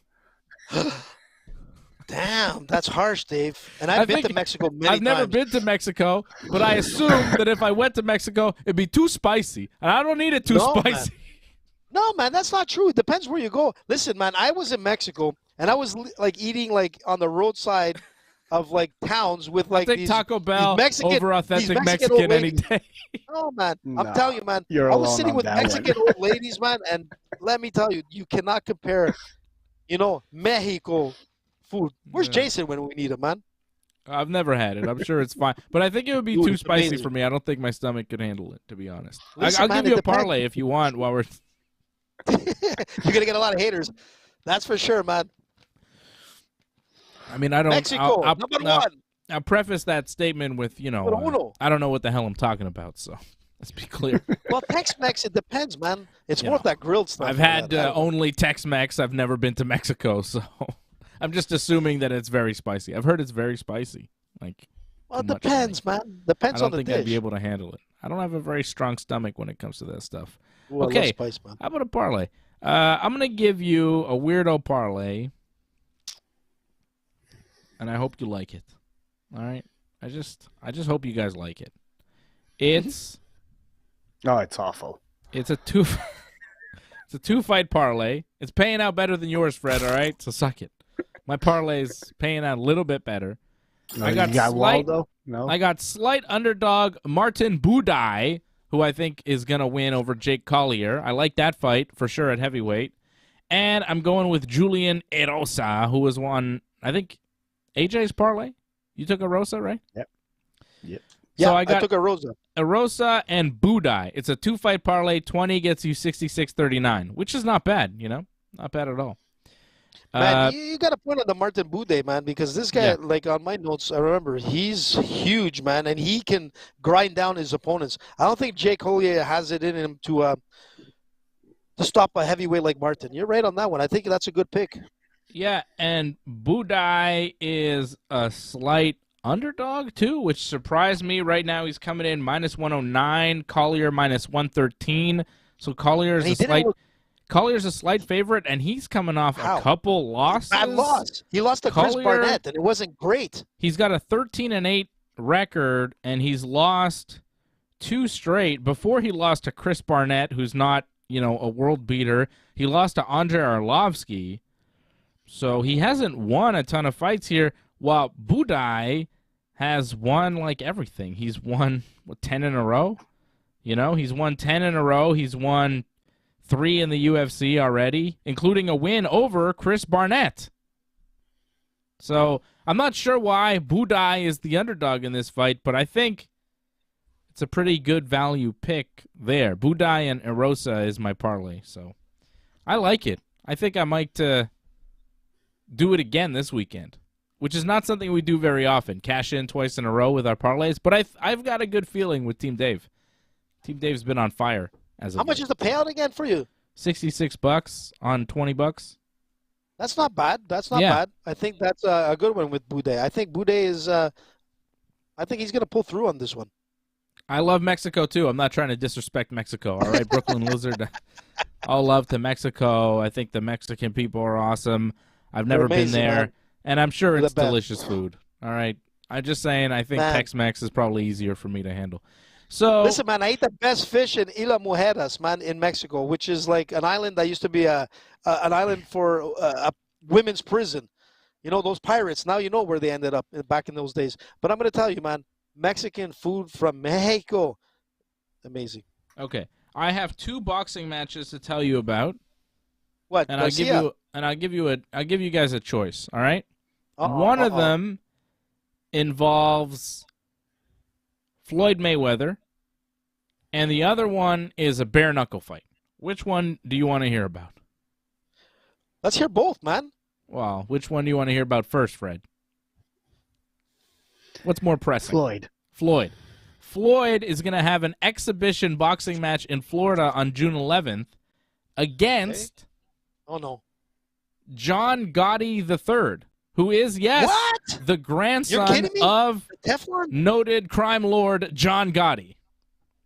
Damn, that's harsh, Dave. And I've been to Mexico many I've never times. been to Mexico, but I assume that if I went to Mexico, it'd be too spicy, and I don't need it too No, man. spicy. No, man, that's not true. It depends where you go. Listen, man, I was in Mexico, and I was like eating like on the roadside of like towns with like Take these Taco Bell Mexican, over authentic these Mexican old any ladies. day. No, man, Nah, I'm telling you, man. you're I was alone sitting on with that Mexican old ladies, man, and let me tell you, you cannot compare, Mexico food. Where's Yeah. Jason when we need him, man? I've never had it. I'm sure it's fine, but I think it would be Dude, too it's spicy amazing. for me. I don't think my stomach could handle it, to be honest. Listen, I'll man, give it you a depends. parlay if you want. While we're You're gonna get a lot of haters. That's for sure, man. I mean, I don't. Mexico, number one. I'll preface that statement with, Numero uno. I don't know what the hell I'm talking about, so let's be clear. Well, Tex-Mex, it depends, man. It's You more know, of that grilled stuff. I've man. had only Tex-Mex. I've never been to Mexico, so I'm just assuming that it's very spicy. I've heard it's very spicy. Like, Well, it too much, depends, man. I Depends don't on the think dish. I'd be able to handle it. I don't have a very strong stomach when it comes to that stuff. Ooh, I love Okay. spice, man. How about a parlay? I'm gonna give you a weirdo parlay, and I hope you like it. All right. I just hope you guys like it. It's Oh, it's awful. it's a two it's a 2-fight parlay. It's paying out better than yours, Fred. All right, so suck it. My parlay's paying out a little bit better. No, I got you got slight- Waldo? No. I got slight underdog Martin Budai, who I think is going to win over Jake Collier. I like that fight for sure at heavyweight. And I'm going with Julian Erosa, who was one, I think, AJ's parlay. You took Erosa, right? Yep. Yeah, So I got took a Rosa. Erosa and Budai. It's a 2-fight parlay. 20 gets you 66-39, which is not bad, Not bad at all. Man, you got to point on the Martin Bude, man, because this guy, Yeah. like on my notes, I remember he's huge, man, and he can grind down his opponents. I don't think Jake Collier has it in him to stop a heavyweight like Martin. You're right on that one. I think that's a good pick. Yeah, and Budai is a slight underdog, too, which surprised me. Right now, he's coming in -109, Collier -113. So Collier's And he a didn't slight... look- Collier's a slight favorite, and he's coming off How? a couple losses. Bad loss. He lost to Chris Collier- Barnett, and it wasn't great. He's got a 13-8 record, and he's lost 2 straight. Before he lost to Chris Barnett, who's not, a world beater, he lost to Andrei Arlovsky. So he hasn't won a ton of fights here, while Budai has won like everything. He's won 10 in a row. You know, he's won 10 in a row. He's won 3 in the UFC already, including a win over Chris Barnett. So I'm not sure why Budai is the underdog in this fight, but I think it's a pretty good value pick there. Budai and Erosa is my parlay, so I like it. I think I might do it again this weekend, which is not something we do very often, cash in twice in a row with our parlays, but I've got a good feeling with Team Dave. Team Dave's been on fire as of How much late. is the payout again for you? $66 on $20. That's not bad. That's not Yeah. bad. I think that's a good one with Boudet. I think Boudet is I think he's going to pull through on this one. I love Mexico, too. I'm not trying to disrespect Mexico, all right? Brooklyn Lizard, all love to Mexico. I think the Mexican people are awesome. I've never been amazing, there, man. and I'm sure They're it's the best. delicious food, all right? I'm just saying I think Man. Tex-Mex is probably easier for me to handle. So, Listen, man, I ate the best fish in Isla Mujeres, man, in Mexico, which is like an island that used to be an island for a women's prison. You know, those pirates. Now you know where they ended up back in those days. But I'm going to tell you, man, Mexican food from Mexico, amazing. okay, I have 2 boxing matches to tell you about, What? and Garcia? I'll give you guys a choice, all right? Uh-oh, One of uh-oh. them involves Floyd Mayweather, and the other one is a bare-knuckle fight. Which one do you want to hear about? Let's hear both, man. Well, which one do you want to hear about first, Fred? What's more pressing? Floyd. Floyd is going to have an exhibition boxing match in Florida on June 11th against Oh, no. John Gotti III, who is, yes, What? the You're grandson kidding me? of The Teflon? noted crime lord John Gotti.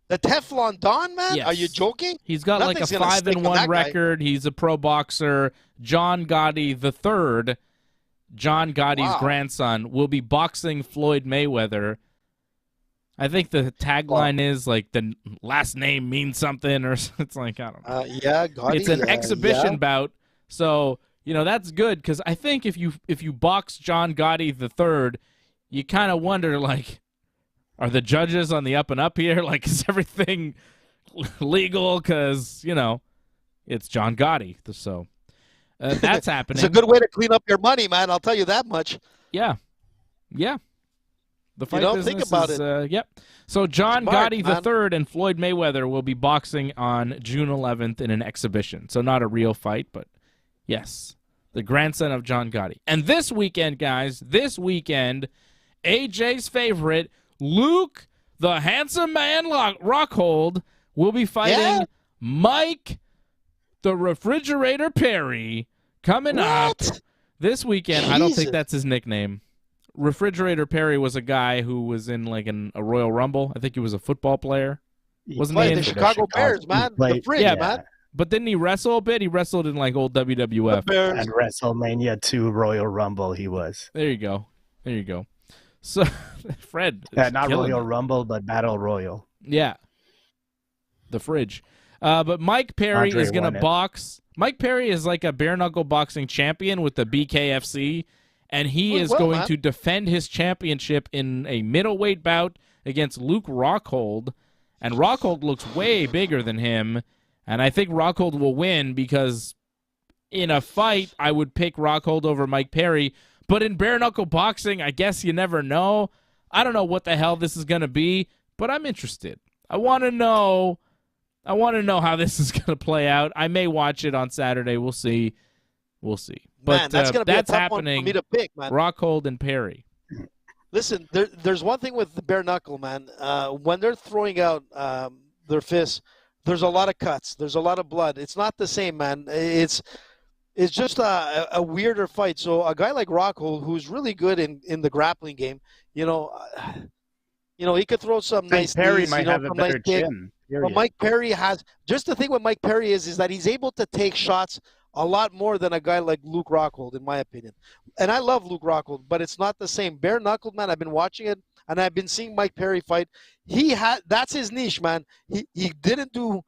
The Teflon Don, man? Yes. Are you joking? He's got like a Nothing's gonna stick on 5-1 that guy. record. He's a pro boxer. John Gotti III, John Gotti's Wow. grandson, will be boxing Floyd Mayweather. I think the tagline is like the last name means something, or it's like, I don't know. Yeah, Gotti. It's an exhibition yeah. bout, so you know that's good because I think if you box John Gotti III, you kind of wonder like, are the judges on the up and up here? Like, is everything legal? Because you know, it's John Gotti, so that's happening. It's a good way to clean up your money, man. I'll tell you that much. Yeah. The fight know, business think about is, yep. So John Smart, Gotti man. III and Floyd Mayweather will be boxing on June 11th in an exhibition. So not a real fight, but yes, the grandson of John Gotti. And this weekend, guys, AJ's favorite, Luke, the handsome man Rockhold, will be fighting Yeah. Mike, the refrigerator Perry, coming up What? this weekend. I don't think Jesus. that's his nickname. Refrigerator Perry was a guy who was in like a Royal Rumble. I think he was a football player. Wasn't he Played in the Chicago Bears, man. The fridge, Yeah, man. But didn't he wrestle a bit? He wrestled in like old WWF. Bears. And WrestleMania 2 Royal Rumble he was. There you go. So, Fred. Yeah, it's not killing Royal me. Rumble, but Battle Royal. Yeah. The fridge. But Mike Perry Andre is going won to it. box. Mike Perry is like a bare knuckle boxing champion with the BKFC, and he Doing is well, going man. to defend his championship in a middleweight bout against Luke Rockhold. And Rockhold looks way bigger than him, and I think Rockhold will win because in a fight, I would pick Rockhold over Mike Perry. But in bare knuckle boxing, I guess you never know. I don't know what the hell this is going to be, but I'm interested. I want to know how this is going to play out. I may watch it on Saturday. We'll see. But Man, that's going to be a tough one for happening. me to pick, man. Rockhold and Perry. Listen, there's one thing with the bare knuckle, man. When they're throwing out their fists, there's a lot of cuts. There's a lot of blood. It's not the same, man. It's just a weirder fight. So a guy like Rockhold, who's really good in the grappling game, you know, he could throw some nice Perry knees, might have a some nice better kicks. chin. But period. Mike Perry has just the thing with Mike Perry is that he's able to take shots a lot more than a guy like Luke Rockhold, in my opinion. And I love Luke Rockhold, but it's not the same. Bare knuckled, man. I've been watching it, and I've been seeing Mike Perry fight. That's his niche, man. He didn't do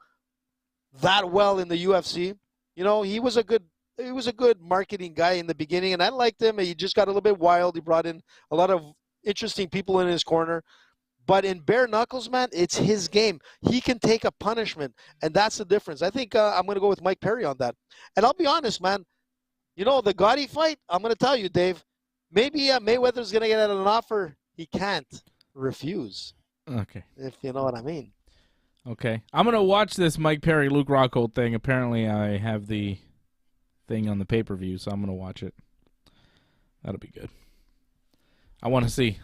that well in the UFC. You know, he was a good marketing guy in the beginning, and I liked him. He just got a little bit wild. He brought in a lot of interesting people in his corner. But in bare knuckles, man, it's his game. He can take a punishment, and that's the difference. I think I'm going to go with Mike Perry on that. And I'll be honest, man. You know, the Gotti fight, I'm going to tell you, Dave, maybe Mayweather's going to get an offer he can't refuse. Okay. If you know what I mean. Okay. I'm going to watch this Mike Perry, Luke Rockhold thing. Apparently, I have the thing on the pay-per-view, so I'm going to watch it. That'll be good. I want to see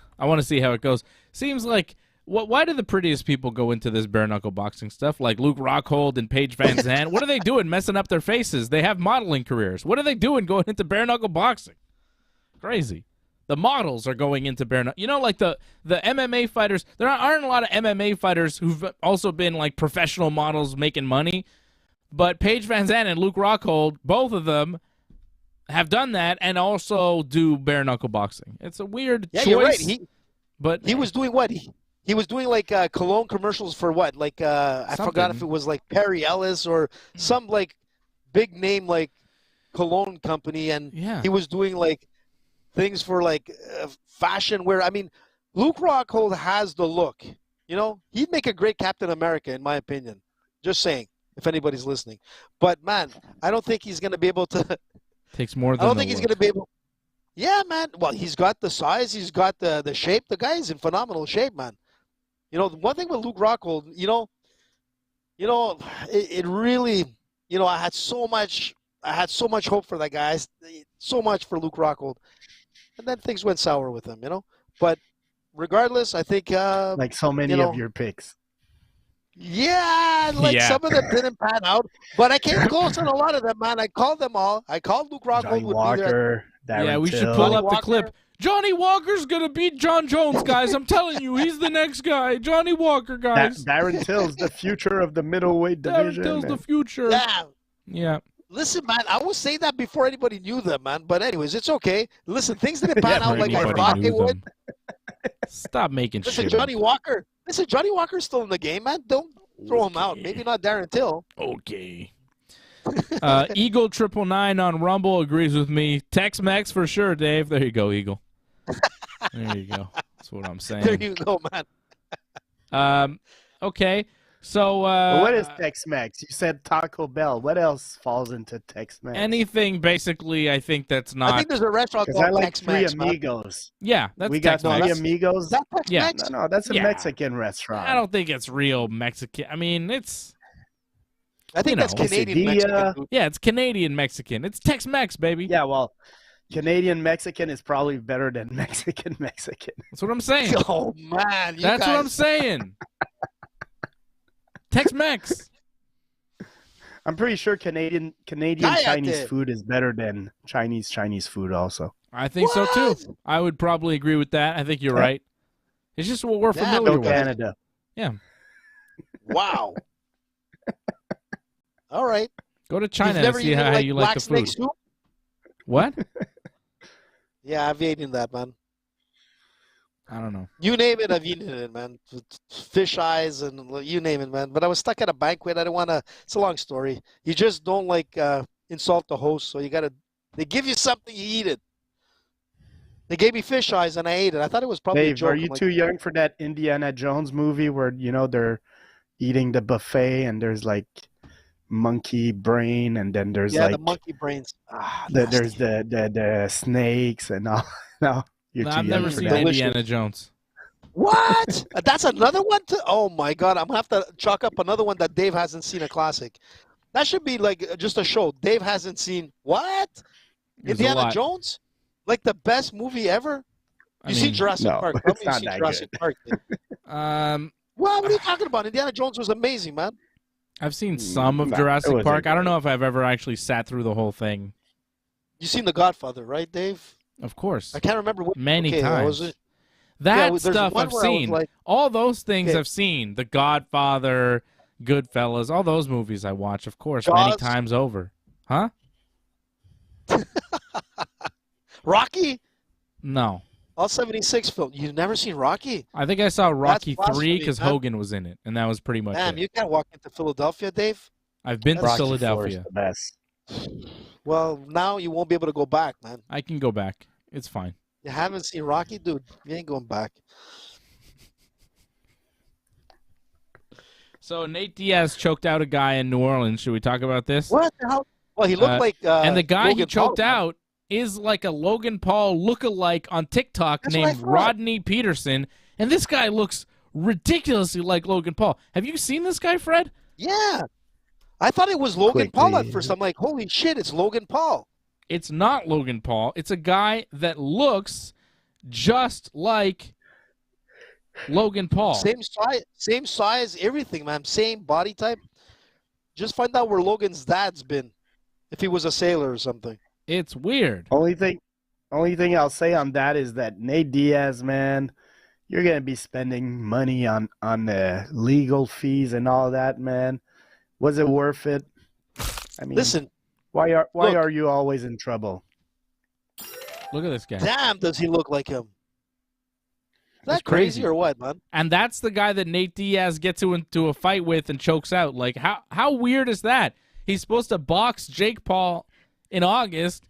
how it goes. Seems like, why do the prettiest people go into this bare-knuckle boxing stuff? Like Luke Rockhold and Paige Van Zandt. What are they doing messing up their faces? They have modeling careers. What are they doing going into bare-knuckle boxing? Crazy. The models are going into bare-knuckle. You know, like the MMA fighters, there aren't a lot of MMA fighters who've also been like professional models making money. But Paige Van Zandt and Luke Rockhold, both of them, have done that and also do bare-knuckle boxing. It's a weird choice. You're right. But he was doing what? He was doing like cologne commercials for what? Like I forgot if it was like Perry Ellis or some like big name like cologne company, and he was doing like things for like fashion wear. I mean, Luke Rockhold has the look. You know, he'd make a great Captain America, in my opinion. Just saying, if anybody's listening. But man, I don't think he's going to be able to. Takes more than I don't think he's going to be able. Yeah, man. Well, he's got the size. He's got the shape. The guy's in phenomenal shape, man. You know, one thing with Luke Rockhold, you know, it really, you know, I had so much hope for that guy, so much for Luke Rockhold, and then things went sour with him, you know. But regardless, I think like so many of your picks. Yeah, some of them didn't pan out, but I came close on a lot of them, man. I called them all. I called Luke Rockhold. Johnny Walker, yeah, we should pull up the clip. Johnny Walker's going to beat John Jones, guys. I'm telling you, he's the next guy. Johnny Walker, guys. Darren Till's the future of the middleweight division. Darren Till's the future. Yeah. Listen, man, I was saying that before anybody knew them, man. But anyways, it's okay. Listen, things didn't pan out like I thought they would. Stop making shit. Listen, Johnny Walker. Listen, Johnny Walker's still in the game, man. Don't throw him out. Maybe not Darren Till. Okay. Eagle 999 on Rumble agrees with me. Tex-Mex for sure, Dave. There you go, Eagle. There you go. That's what I'm saying. There you go, man. Okay. So what is Tex-Mex? You said Taco Bell. What else falls into Tex-Mex? Anything, basically. I think that's not. I think there's a restaurant called I like Tex-Mex. Three Amigos. Yeah, that's we got Tex-Mex. Three Amigos. Is that Tex-Mex? No, that's a Mexican restaurant. I don't think it's real Mexican. I mean, it's. I think that's Canadian Mexican. Yeah, it's Canadian Mexican. It's Tex-Mex, baby. Yeah, well, Canadian Mexican is probably better than Mexican Mexican. That's what I'm saying. Oh man, that's what I'm saying. Tex-Mex. I'm pretty sure Canadian Chinese food is better than Chinese food also. I think so too. I would probably agree with that. I think you're right. It's just what we're familiar with. Canada. Yeah. Wow. All right. Go to China and see how you like the food. Soup? What? Yeah, I've eaten that, man. I don't know. You name it, I've eaten it, man. Fish eyes and you name it, man. But I was stuck at a banquet. I didn't want to. It's a long story. You just don't insult the host, so you got to. They give you something, you eat it. They gave me fish eyes and I ate it. I thought it was probably a joke. Are you too young for that Indiana Jones movie where they're eating the buffet and there's like monkey brain and then there's the monkey brains. There's the snakes and all. No, I've never seen Indiana Jones. What? That's another one? Oh my God! I'm gonna have to chalk up another one that Dave hasn't seen. A classic. That should be like just a show. Dave hasn't seen what? Indiana Jones? Like the best movie ever? You see Jurassic Park? Tell me you see Jurassic Park. Well, what are you talking about? Indiana Jones was amazing, man. I've seen some of Jurassic Park. I don't know if I've ever actually sat through the whole thing. You've seen The Godfather, right, Dave? Of course. I can't remember what many times. That stuff I've seen. All those things I've seen. The Godfather, Goodfellas, all those movies I watch, of course, many times over. Huh? Rocky? No. All 76 films. You've never seen Rocky? I think I saw Rocky 3 because Hogan was in it, and that was pretty much it. You can't walk into Philadelphia, Dave. I've been to Philadelphia. The best. Well, now you won't be able to go back, man. I can go back. It's fine. You haven't seen Rocky? Dude, you ain't going back. So Nate Diaz choked out a guy in New Orleans. Should we talk about this? What the hell? Well, he looked like and the guy Logan he choked Paul, out is like a Logan Paul lookalike on TikTok That's what I named thought. Rodney Peterson, and this guy looks ridiculously like Logan Paul. Have you seen this guy, Fred? Yeah. I thought it was Logan Paul at Quickly. first. I'm like, holy shit, it's Logan Paul. It's not Logan Paul. It's a guy that looks just like Logan Paul. Same size, everything, man. Same body type. Just find out where Logan's dad's been, if he was a sailor or something. It's weird. Only thing I'll say on that is that Nate Diaz, man, you're gonna be spending money on the legal fees and all that, man. Was it worth it? I mean, Listen, why look. are you always in trouble? Look at this guy. damn, does he look like him? Is That's that crazy crazy. or what, man? And that's the guy that Nate Diaz gets into a fight with and chokes out. Like, how weird is that? He's supposed to box Jake Paul in August,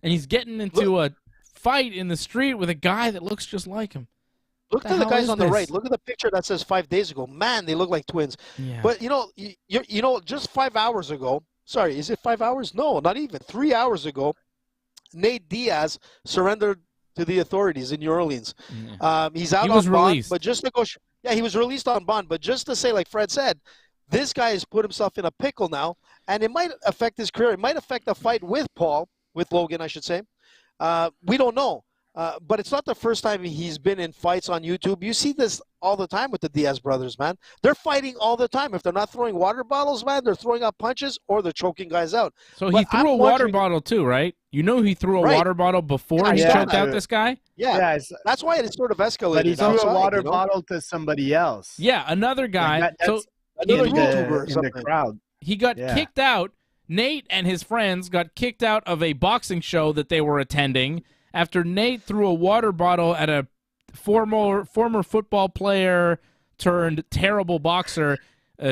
and he's getting into a fight in the street with a guy that looks just like him. Look The to the hell guys is on the this? right. Look at the picture that says 5 days ago. Man, they look like twins. Yeah. But, just 5 hours ago, sorry, is it 5 hours? No, not even. 3 hours ago, Nate Diaz surrendered to the authorities in New Orleans. He's out He on was bond, released. but just to go, he was released on bond. But just to say, like Fred said, this guy has put himself in a pickle now, and it might affect his career. It might affect the fight with Logan, I should say. We don't know. But it's not the first time he's been in fights on YouTube. You see this all the time with the Diaz brothers, man. They're fighting all the time. If they're not throwing water bottles, man, they're throwing out punches or they're choking guys out. So he But threw I'm a water wondering- bottle too, right? You know he threw a Right. water bottle before he Yeah, choked out dude. this guy? Yeah, it's- that's why it sort of escalated. but he threw outside, a water you know? bottle to somebody else. Yeah, another guy. Like So that's Another in YouTuber or in the something. crowd. he got Yeah. kicked out. Nate and his friends got kicked out of a boxing show that they were attending after Nate threw a water bottle at a former football player turned terrible boxer,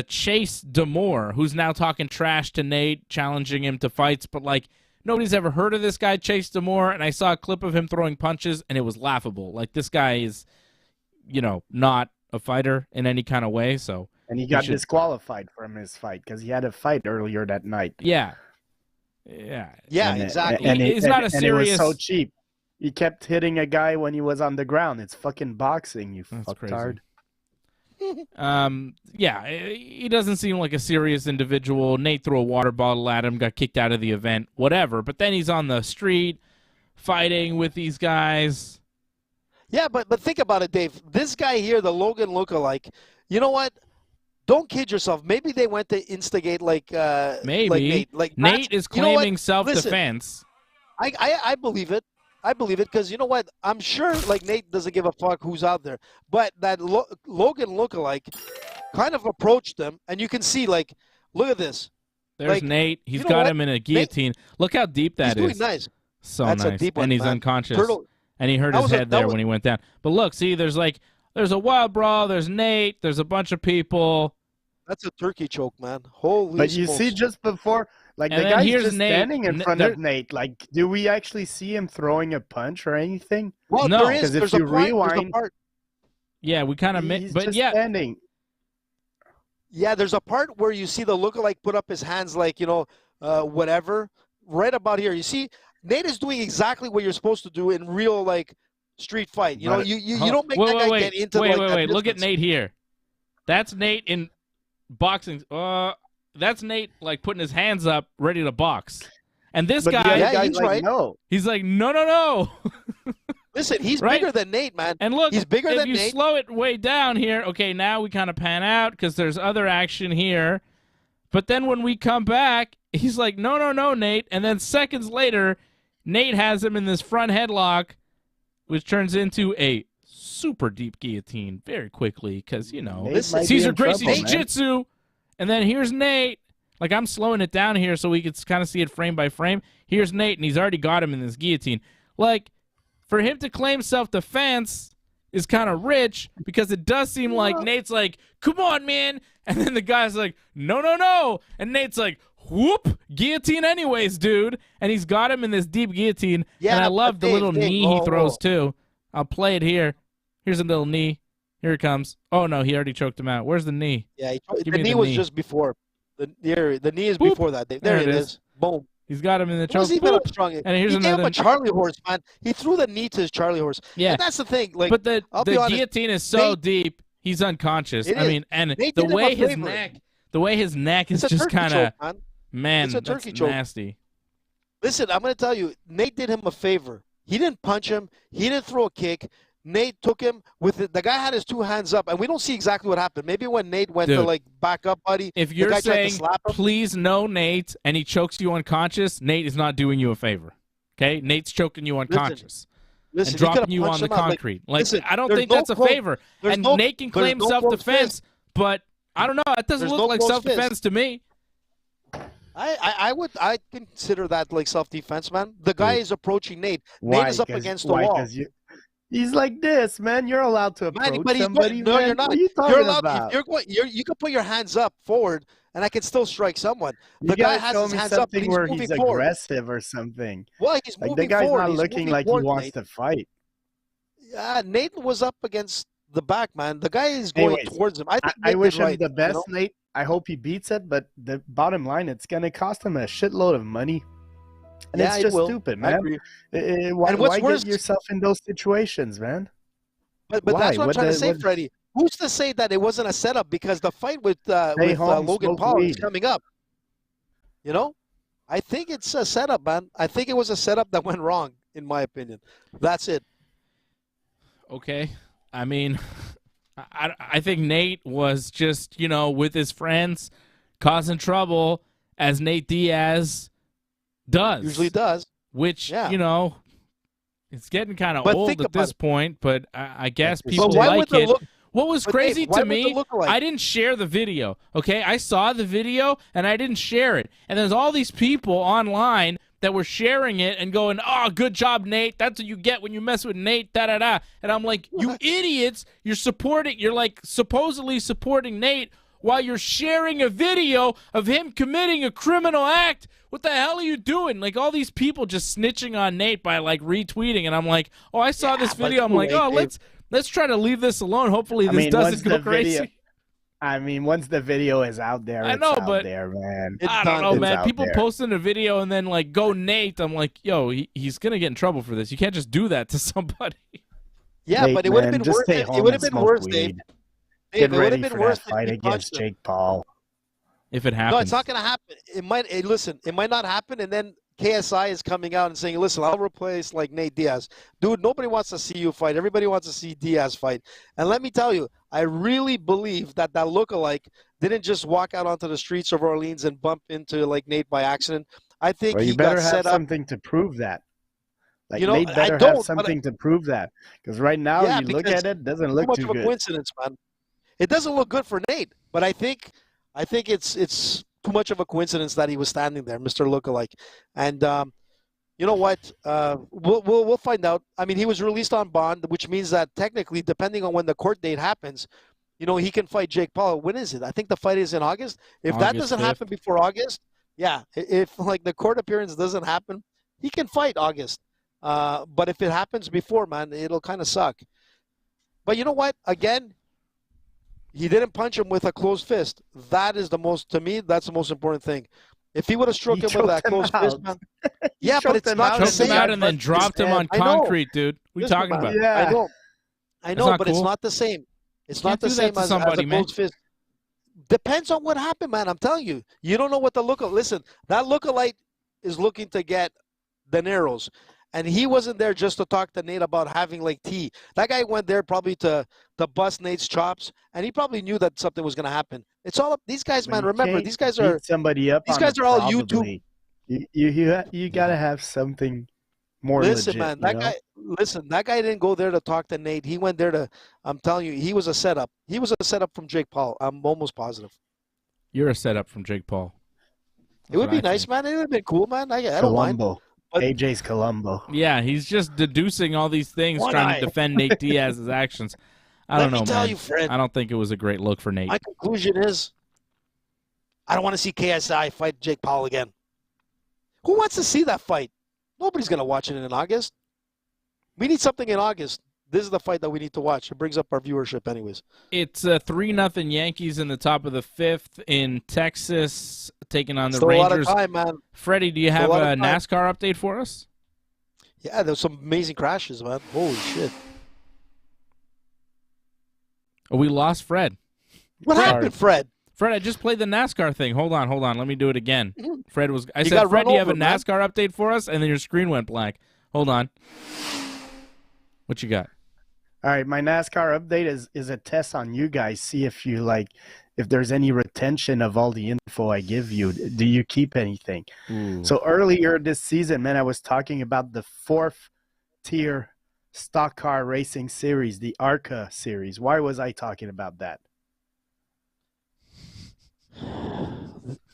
Chase Damore, who's now talking trash to Nate, challenging him to fights. But, like, nobody's ever heard of this guy, Chase Damore, and I saw a clip of him throwing punches, and it was laughable. Like, this guy is, not a fighter in any kind of way, so... And he got should- disqualified from his fight because he had a fight earlier that night. Yeah, Yeah, And it- exactly. And It's not a and it was serious- so cheap. He kept hitting a guy when he was on the ground. It's fucking boxing, you That's fucktard. Yeah, he doesn't seem like a serious individual. Nate threw a water bottle at him, got kicked out of the event, whatever. But then he's on the street fighting with these guys. Yeah, but think about it, Dave. This guy here, the Logan lookalike, you know what? Don't kid yourself. Maybe they went to instigate like Maybe. like Nate. Like Nate is you know what? claiming self-defense. I believe it. I believe it because you know what? I'm sure like Nate doesn't give a fuck who's out there. But that Logan lookalike kind of approached them, and you can see like, look at this. There's like, Nate. He's you know got what? him in a guillotine. Look how deep that He's is. doing nice. So That's a nice. deep one, and he's man. unconscious. Turtle. And he hurt That his was a- head that there was- when he went down. But look, see, there's a wild brawl. There's Nate. There's a bunch of people. That's a turkey choke, man. Holy But you smokes. see, just before, like And the then guy's here's just Nate. standing in front There- of Nate. Like, do we actually see him throwing a punch or anything? well, No, there is. 'cause if There's a you part, there's a rewind- part. Yeah, we kind of He's but just yeah, standing. Yeah, there's a part where you see the lookalike put up his hands like, whatever. Right about here. You see, Nate is doing exactly what you're supposed to do in real, like, street fight. You know, But- you don't make that guy get into, like, that Look at distance. Nate here. That's Nate in boxing. That's Nate like putting his hands up, ready to box. And this But the guy, other Yeah, guy's he's like, right. no. he's like, no. Listen, he's Right? bigger than Nate, man. And look, He's bigger if than you Nate. slow it way down here, okay, now we kind of pan out because there's other action here. But then when we come back, he's like, no, Nate. And then seconds later, Nate has him in this front headlock, which turns into a super deep guillotine very quickly because, Nate Listen, might be Caesar in Gracie trouble, man. Jiu-Jitsu. And then here's Nate. Like, I'm slowing it down here so we could kind of see it frame by frame. Here's Nate, and he's already got him in this guillotine. Like, for him to claim self-defense is kind of rich because it does seem like Nate's like, come on, man. And then the guy's like, no. And Nate's like, whoop, guillotine anyways, dude. And he's got him in this deep guillotine. Yeah, and I but love the Dave, little Dave, knee he throws, too. I'll play it here. Here's a little knee. Here it comes. Oh, no, he already choked him out. Where's the knee? Yeah, Give the me knee the was knee. just before. The knee is Boop. before that. There There it it is. Boom. He's got him in the It choke. wasn't even Boop. a strong. And here's he gave him another. a Charlie horse, man. He threw the knee to his Charlie horse. Yeah. And that's the thing. Like, But the be honest, guillotine is so Nate- deep, he's unconscious. It I is. mean, and Nate the did him way a his favor. neck is It's a just turkey kind of, choke, man. man, It's a that's turkey choke. nasty. Listen, I'm going to tell you, Nate did him a favor. He didn't punch him. He didn't throw a kick. Nate took him with the guy had his two hands up, and we don't see exactly what happened. Maybe when Nate went to like back up, buddy. If you're the guy tried saying to slap him. please no Nate, and he chokes you unconscious, Nate is not doing you a favor. Okay, Nate's choking you unconscious Listen, and he could've dropping you on punched the him out. concrete. listen, I don't there's think no that's a close- favor. there's And no- Nate can there's claim no close self-defense, fist. but I don't know. It doesn't There's look no like close self-defense fist. to me. I consider that like self-defense, man. The guy is approaching Nate. Why? Nate is up 'Cause- against the why? wall. 'Cause he's like this, man. You're allowed to approach Man, but he's somebody. no, man. you're not. What are you talking You're allowed. about? You can put your hands up forward, and I can still strike someone. The You guy gotta has show his me hands up, something and he's where moving he's forward. aggressive or something. Well, he's Like moving the guy's forward. not He's looking moving like he forward, wants Nate. to fight. Nate was up against the back, man. The guy is going Anyways, towards him. I think I Nate wish did him right, the best, you know? Nate. I hope he beats it, but the bottom line, it's gonna cost him a shitload of money, and Yeah, it's it just will. stupid, I man. agree. Why, And what's why worse- get yourself in those situations, man? But Why? that's what I'm What trying to the- say, what- Freddie. Who's to say that it wasn't a setup? Because the fight with home, Logan smoke Paul is weed. coming up. You know, I think it's a setup, man. I think it was a setup that went wrong, in my opinion. That's it. Okay. I mean, I think Nate was just, with his friends causing trouble, as Nate Diaz does. Usually does. Which, Yeah. it's getting kind of But old think at about this it. point, but I guess But people why like would the it. look- What was But crazy Dave, why to would the me, look-alike- I didn't share the video, okay? I saw the video, and I didn't share it. And there's all these people online that were sharing it and going, oh, good job, Nate. That's what you get when you mess with Nate, da-da-da. And I'm like, you idiots, you're like supposedly supporting Nate while you're sharing a video of him committing a criminal act. What the hell are you doing? Like, all these people just snitching on Nate by, like, retweeting. And I'm like, oh, I saw this but video. I'm like, anyway, oh, Dave. let's try to leave this alone. Hopefully this once doesn't go the crazy. video- I mean, once the video is out there, I it's know, out but- there, man. It's I don't done. know, It's man. out People there. posting a video and then, like, go Nate. I'm like, yo, he's going to get in trouble for this. You can't just do that to somebody. Yeah, Nate, but it would have man, been just worse. stay It home would and have been smoke worse, weed. Dave. Get Dave, it would ready have been for worse that if fight he against punched him. Jake Paul. If it happens. No, it's not going to happen. It might. Listen, it might not happen, and then KSI is coming out and saying, "Listen, I'll replace like Nate Diaz." Dude, nobody wants to see you fight. Everybody wants to see Diaz fight. And let me tell you, I really believe that lookalike didn't just walk out onto the streets of Orleans and bump into like Nate by accident. I think Well, he you better got have set up. something to prove that. Like, You know, Nate I better don't, have but something to prove that. Because right now, Yeah, you look because at it, doesn't Too look much too of a good. coincidence, man. It doesn't look good for Nate, but I think it's too much of a coincidence that he was standing there, Mr. Lookalike. And you know what? We'll find out. I mean, he was released on bond, which means that technically, depending on when the court date happens, he can fight Jake Paul. When is it? I think the fight is in August. If that August doesn't 5th. happen before August, yeah. If like the court appearance doesn't happen, he can fight August. But if it happens before, man, it'll kind of suck. But you know what? Again, he didn't punch him with a closed fist. That is to me, that's the most important thing. If he would have struck He him with that choked him closed fist, out. man. He Yeah, but choked it's him not out the Choked in him same. out and then dropped him on I know. concrete, dude. What are you Listen, talking man, about? Yeah. I That's know, not but it's cool. not the same. It's Can't not the do that same to as somebody, a man. closed fist. Depends on what happened, man. I'm telling you. You don't know what the listen, that lookalike is looking to get the Neros. And he wasn't there just to talk to Nate about having like tea. That guy went there probably to bust Nate's chops, and he probably knew that something was going to happen. It's all up. These guys, But man. you Remember, can't these guys beat are. somebody up. these on guys a are all probably. You gotta have something more Listen, legit. man. you know? That guy didn't go there to talk to Nate. He went there to. I'm telling you, he was a setup. He was a setup from Jake Paul. I'm almost positive. You're a setup from Jake Paul. It would That's be what I nice, think. man. It would have been cool, man. I don't mind. Colombo. But- AJ's Colombo. Yeah, he's just deducing all these things, One trying eye. to defend Nate Diaz's actions. I don't know, Let me tell man. you, Fred. I don't think it was a great look for Nate. My conclusion is, I don't want to see KSI fight Jake Paul again. Who wants to see that fight? Nobody's going to watch it in August. We need something in August. this is the fight that we need to watch. It brings up our viewership, anyways. It's 3-0 Yankees in the top of the fifth in Texas, taking on the Still Rangers. A lot of time, man. Freddie, do you have a NASCAR update for us? Yeah, there's some amazing crashes, man. Holy shit! Oh, we lost Fred. What happened, Fred? Fred, I just played the NASCAR thing. Hold on. Let me do it again. Fred was. I You said, got Fred, run do you have a over, man. NASCAR update for us? And then your screen went blank. Hold on. What you got? All right, my NASCAR update is a test on you guys. See if you if there's any retention of all the info I give you. Do you keep anything? Ooh. So earlier this season, man, I was talking about the 4th tier stock car racing series, the ARCA series. Why was I talking about that?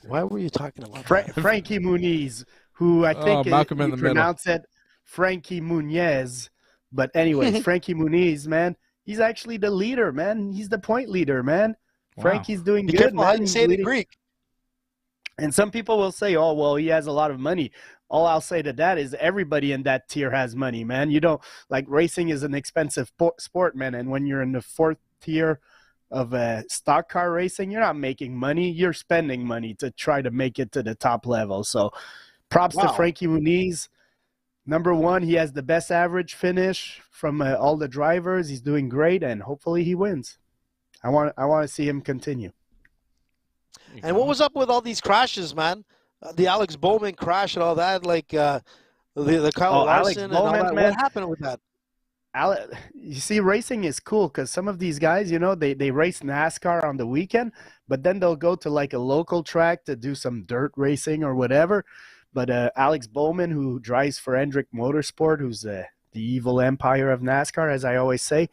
Why were you talking about that? Frankie Muniz, who I think Malcolm in you the middle. pronounce it Frankie Muniz. But anyways, Frankie Muniz, man, he's actually the leader, man. He's the point leader, man. Wow. Frankie's doing Be good, careful how man. you He's say it in leading. Greek. And some people will say, oh, well, he has a lot of money. All I'll say to that is everybody in that tier has money, man. You don't like racing is an expensive sport, man. And when you're in the 4th tier of stock car racing, you're not making money. You're spending money to try to make it to the top level. So props to Frankie Muniz. Number 1, he has the best average finish from all the drivers. He's doing great, and hopefully he wins. I want to see him continue. And what was up with all these crashes, man? The Alex Bowman crash and all that, like the Kyle Larson and all that. Man. What happened with that? You see, racing is cool because some of these guys, you know, they race NASCAR on the weekend, but then they'll go to like a local track to do some dirt racing or whatever. But Alex Bowman, who drives for Hendrick Motorsport, who's the evil empire of NASCAR, as I always say,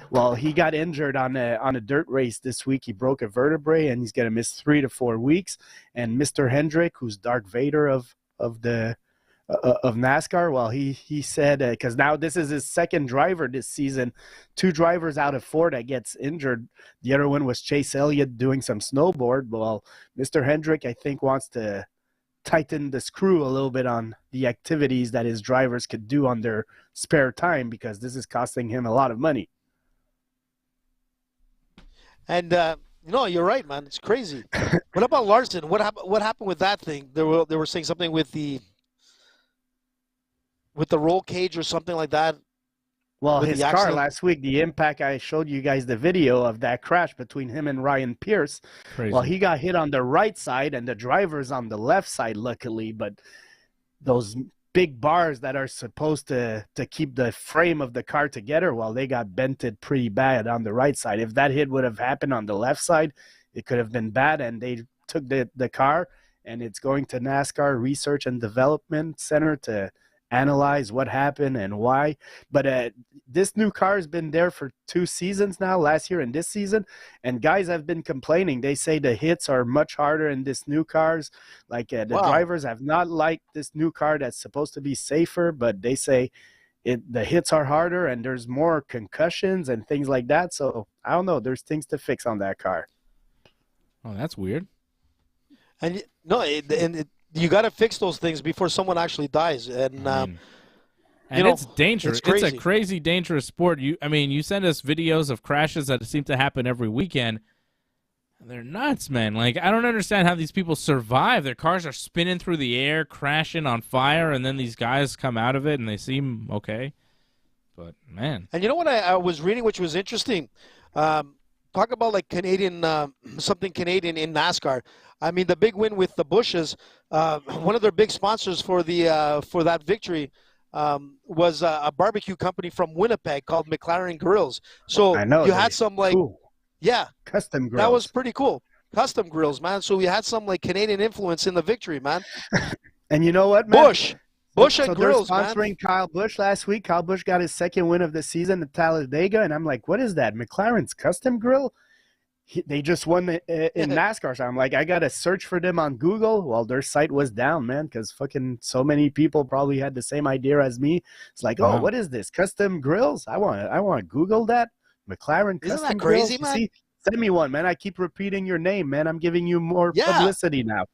well, he got injured on a dirt race this week. He broke a vertebrae, and he's going to miss 3 to 4 weeks. And Mr. Hendrick, who's Darth Vader of NASCAR, well, he said, because now this is his 2nd driver this season, 2 drivers out of 4 that gets injured. The other one was Chase Elliott doing some snowboard. Well, Mr. Hendrick, I think, wants to tighten the screw a little bit on the activities that his drivers could do on their spare time, because this is costing him a lot of money. And you're right, man. It's crazy. What about Larson? What happened with that thing? They were saying something with the roll cage or something like that. Well, his car last week, the impact, I showed you guys the video of that crash between him and Ryan Pierce. Crazy. Well, he got hit on the right side and the driver's on the left side, luckily. But those big bars that are supposed to keep the frame of the car together, well, they got bented pretty bad on the right side. If that hit would have happened on the left side, it could have been bad. And they took the car, and it's going to NASCAR Research and Development Center to analyze what happened and why. But this new car has been there for 2 seasons now, last year and this season, and guys have been complaining. They say the hits are much harder in this new cars. Like the drivers have not liked this new car that's supposed to be safer, but they say the hits are harder and there's more concussions and things like that. So I don't know, there's things to fix on that car. Oh, that's weird. And you got to fix those things before someone actually dies. And it's dangerous. It's a crazy dangerous sport. You send us videos of crashes that seem to happen every weekend. They're nuts, man. Like, I don't understand how these people survive. Their cars are spinning through the air, crashing on fire, and then these guys come out of it and they seem okay. But man. And you know what I was reading, which was interesting. Talk about like Canadian, something Canadian in NASCAR. I mean, the big win with the Bushes, one of their big sponsors for that victory was a barbecue company from Winnipeg called McLaren Grills. So you had some like, cool. Custom grills. That was pretty cool. Custom grills, man. So we had some like Canadian influence in the victory, man. And you know what, man? Bush and Grills, they're sponsoring man. Kyle Busch last week. Kyle Busch got his 2nd win of the season at Talladega, and I'm like, what is that? McLaren's Custom Grill? They just won in NASCAR. So I'm like, I got to search for them on Google. Well, their site was down, man, because fucking so many people probably had the same idea as me. It's like, oh, what is this? Custom Grills? I want to Google that. McLaren Isn't Custom that crazy, Grills? man? See, send me one, man. I keep repeating your name, man. I'm giving you more publicity now.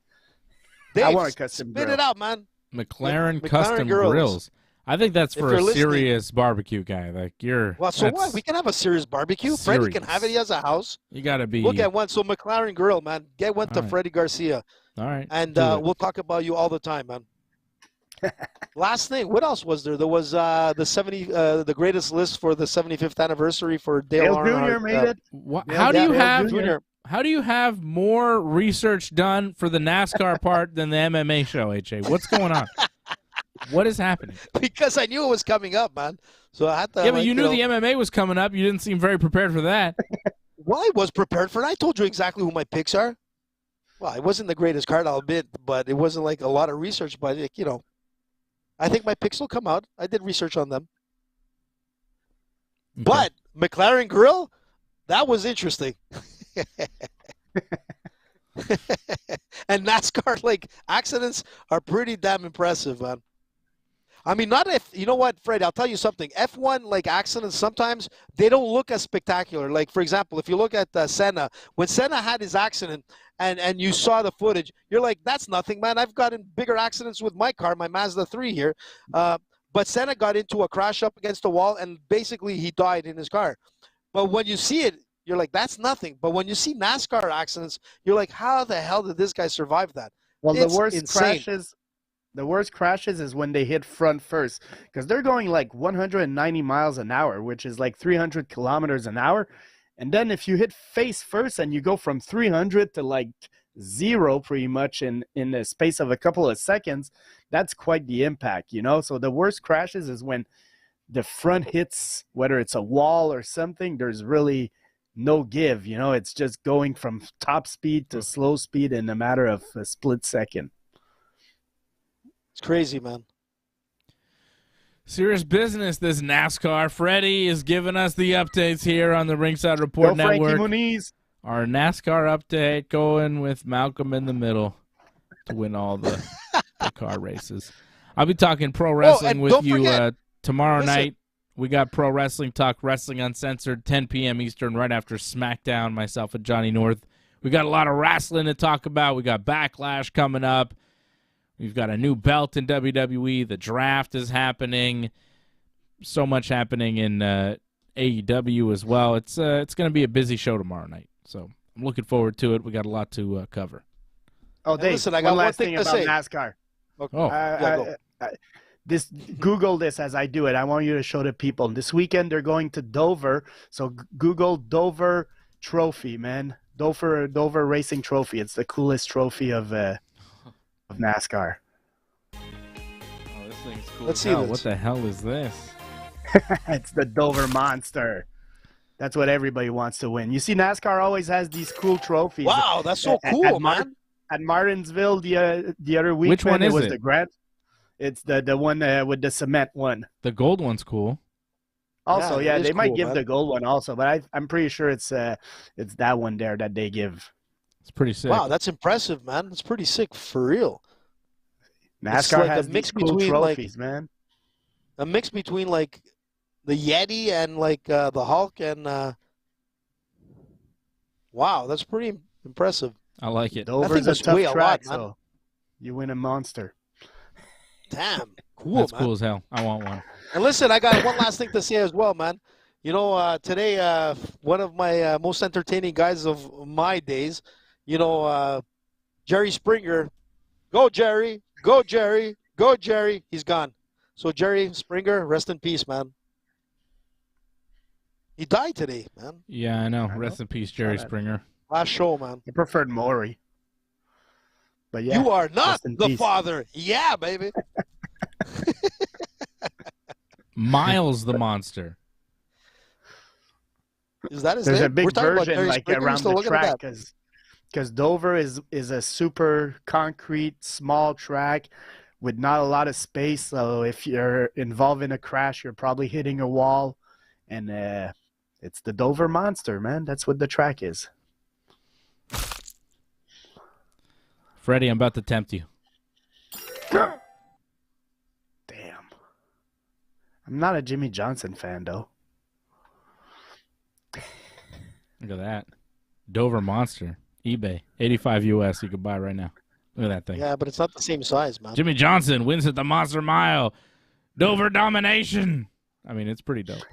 Dave, I want a Custom Spit Grill. it out, man. McLaren Custom Grills. I think that's If for you're a listening- serious barbecue guy. Like Well, so what? We can have a serious barbecue. Freddie can have it. He has a house. You got to be. We'll get one. So McLaren Grill, man. Get one to right. Freddie Garcia. All right. And do it. we'll talk about you all the time, man. Last thing, what else was there? There was the greatest list for the 75th anniversary for Dale Dale Earnhardt. Jr. made it. How do you Dale have Jr. How do you have more research done for the NASCAR part than the MMA show, HA? What's going on? What is happening? Because I knew it was coming up, man. So I had to. Yeah, but you knew the MMA was coming up. You didn't seem very prepared for that. Well, I was prepared for it. I told you exactly who my picks are. Well, it wasn't the greatest card, I'll admit, but it wasn't like a lot of research. But I think my picks will come out. I did research on them. Okay. But McLaren Grill, that was interesting. And NASCAR like accidents are pretty damn impressive, man. I mean, not if you know what, Fred. I'll tell you something. F1 like accidents sometimes they don't look as spectacular. Like for example, if you look at Senna, when Senna had his accident and you saw the footage, you're like, that's nothing, man. I've gotten bigger accidents with my car, my Mazda 3 here. But Senna got into a crash up against the wall and basically he died in his car. But when you see it, you're like, that's nothing. But when you see NASCAR accidents, you're like, how the hell did this guy survive that? Well, It's the worst insane. crashes is when they hit front first, because they're going like 190 miles an hour, which is like 300 kilometers an hour. And then if you hit face first and you go from 300 to like 0 pretty much in the space of a couple of seconds, that's quite the impact, So the worst crashes is when the front hits, whether it's a wall or something, there's really no give, It's just going from top speed to slow speed in a matter of a split second. It's crazy, man. Serious business, this NASCAR. Freddie is giving us the updates here on the Ringside Report Go Network. Frankie Muniz. Our NASCAR update going with Malcolm in the middle to win all the car races. I'll be talking pro wrestling and with don't you forget- tomorrow Listen. night. We got Pro Wrestling Talk, Wrestling Uncensored, 10 p.m. Eastern, right after SmackDown, myself and Johnny North. We got a lot of wrestling to talk about. We got Backlash coming up. We've got a new belt in WWE. The draft is happening. So much happening in AEW as well. It's going to be a busy show tomorrow night. So I'm looking forward to it. We got a lot to cover. Oh, Dave, listen, I got one last thing thing to about say. NASCAR. Okay. Oh. Yeah, go. Google this as I do it. I want you to show the people. This weekend they're going to Dover, so Google Dover Trophy, man. Dover Racing Trophy. It's the coolest trophy of NASCAR. Oh, this thing's cool. Let's as see hell. this. What the hell is this? It's the Dover Monster. That's what everybody wants to win. You see, NASCAR always has these cool trophies. Wow, that's so At- cool, at man. At Martinsville the other week, Which one it is was it? the Grant. It's the one with the cement one. The gold one's cool. Also, Yeah, yeah, it is they might cool, give man. the gold one also, but I'm pretty sure it's that one there that they give. It's pretty sick. Wow, that's impressive, man. It's pretty sick for real. It's NASCAR like a has mix these cool between, like- trophies, man. A mix between like the Yeti and like the Hulk and wow, that's pretty impressive. I like it. Dover's think a that's tough way a lot, track, man. so you win a monster. Damn, cool, That's man. cool as hell. I want one. And listen, I got one last thing to say as well, man. Today, one of my most entertaining guys of my days, Jerry Springer. Go, Jerry. Go, Jerry. Go, Jerry. He's gone. So, Jerry Springer, rest in peace, man. He died today, man. Yeah, I know. I Rest know. in peace, Jerry Saw that. Springer. Last show, man. I preferred Maury. But yeah, You are not rest in the peace. father. Yeah, baby. Miles the Monster. Is that his There's name? a big We're talking about version Jerry like Springer? You're around still the looking at track that? because Dover is a super concrete small track with not a lot of space. So if you're involved in a crash, you're probably hitting a wall, and it's the Dover Monster, man. That's what the track is. Freddie, I'm about to tempt you. Damn. I'm not a Jimmy Johnson fan though. Look at that. Dover Monster. eBay. 85 US. You can buy right now. Look at that thing. Yeah, but it's not the same size, man. Jimmy Johnson wins at the Monster Mile. Dover domination. I mean, it's pretty dope.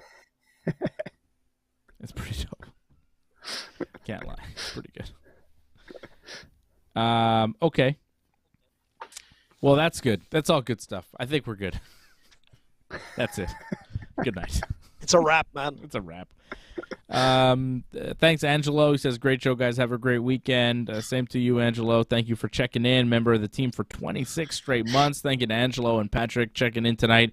It's pretty dope. Can't lie. It's pretty good. Okay. Well, that's good. That's all good stuff. I think we're good. That's it. Good night. It's a wrap, man. It's a wrap. Thanks, Angelo. He says, great show, guys. Have a great weekend. Same to you, Angelo. Thank you for checking in. Member of the team for 26 straight months. Thank you to Angelo and Patrick checking in tonight.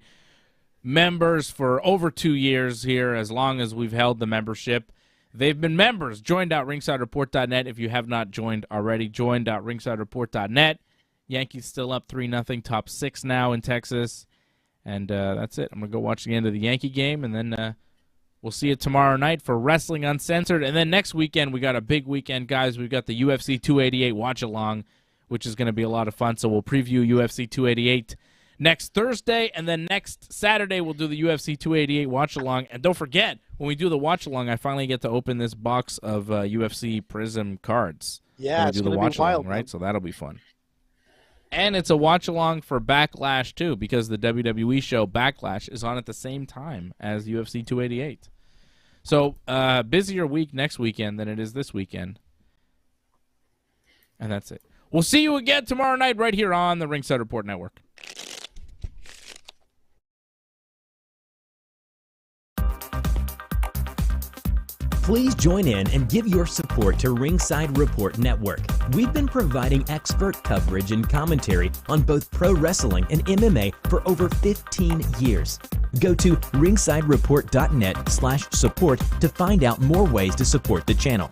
Members for over 2 years here, as long as we've held the membership. They've been members. Join.ringsidereport.net. If you have not joined already, join.ringsidereport.net. Yankees still up 3-0, top 6 now in Texas. And that's it. I'm going to go watch the end of the Yankee game, and then we'll see you tomorrow night for Wrestling Uncensored. And then next weekend, we got a big weekend, guys. We've got the UFC 288 watch-along, which is going to be a lot of fun. So we'll preview UFC 288 next Thursday, and then next Saturday we'll do the UFC 288 watch-along. And don't forget, when we do the watch-along, I finally get to open this box of UFC Prism cards. Yeah, it's going to be wild, right? So that'll be fun. And it's a watch-along for Backlash, too, because the WWE show Backlash is on at the same time as UFC 288. So, busier week next weekend than it is this weekend. And that's it. We'll see you again tomorrow night right here on the Ringside Report Network. Please join in and give your support to Ringside Report Network. We've been providing expert coverage and commentary on both pro wrestling and MMA for over 15 years. Go to ringsidereport.net/support to find out more ways to support the channel.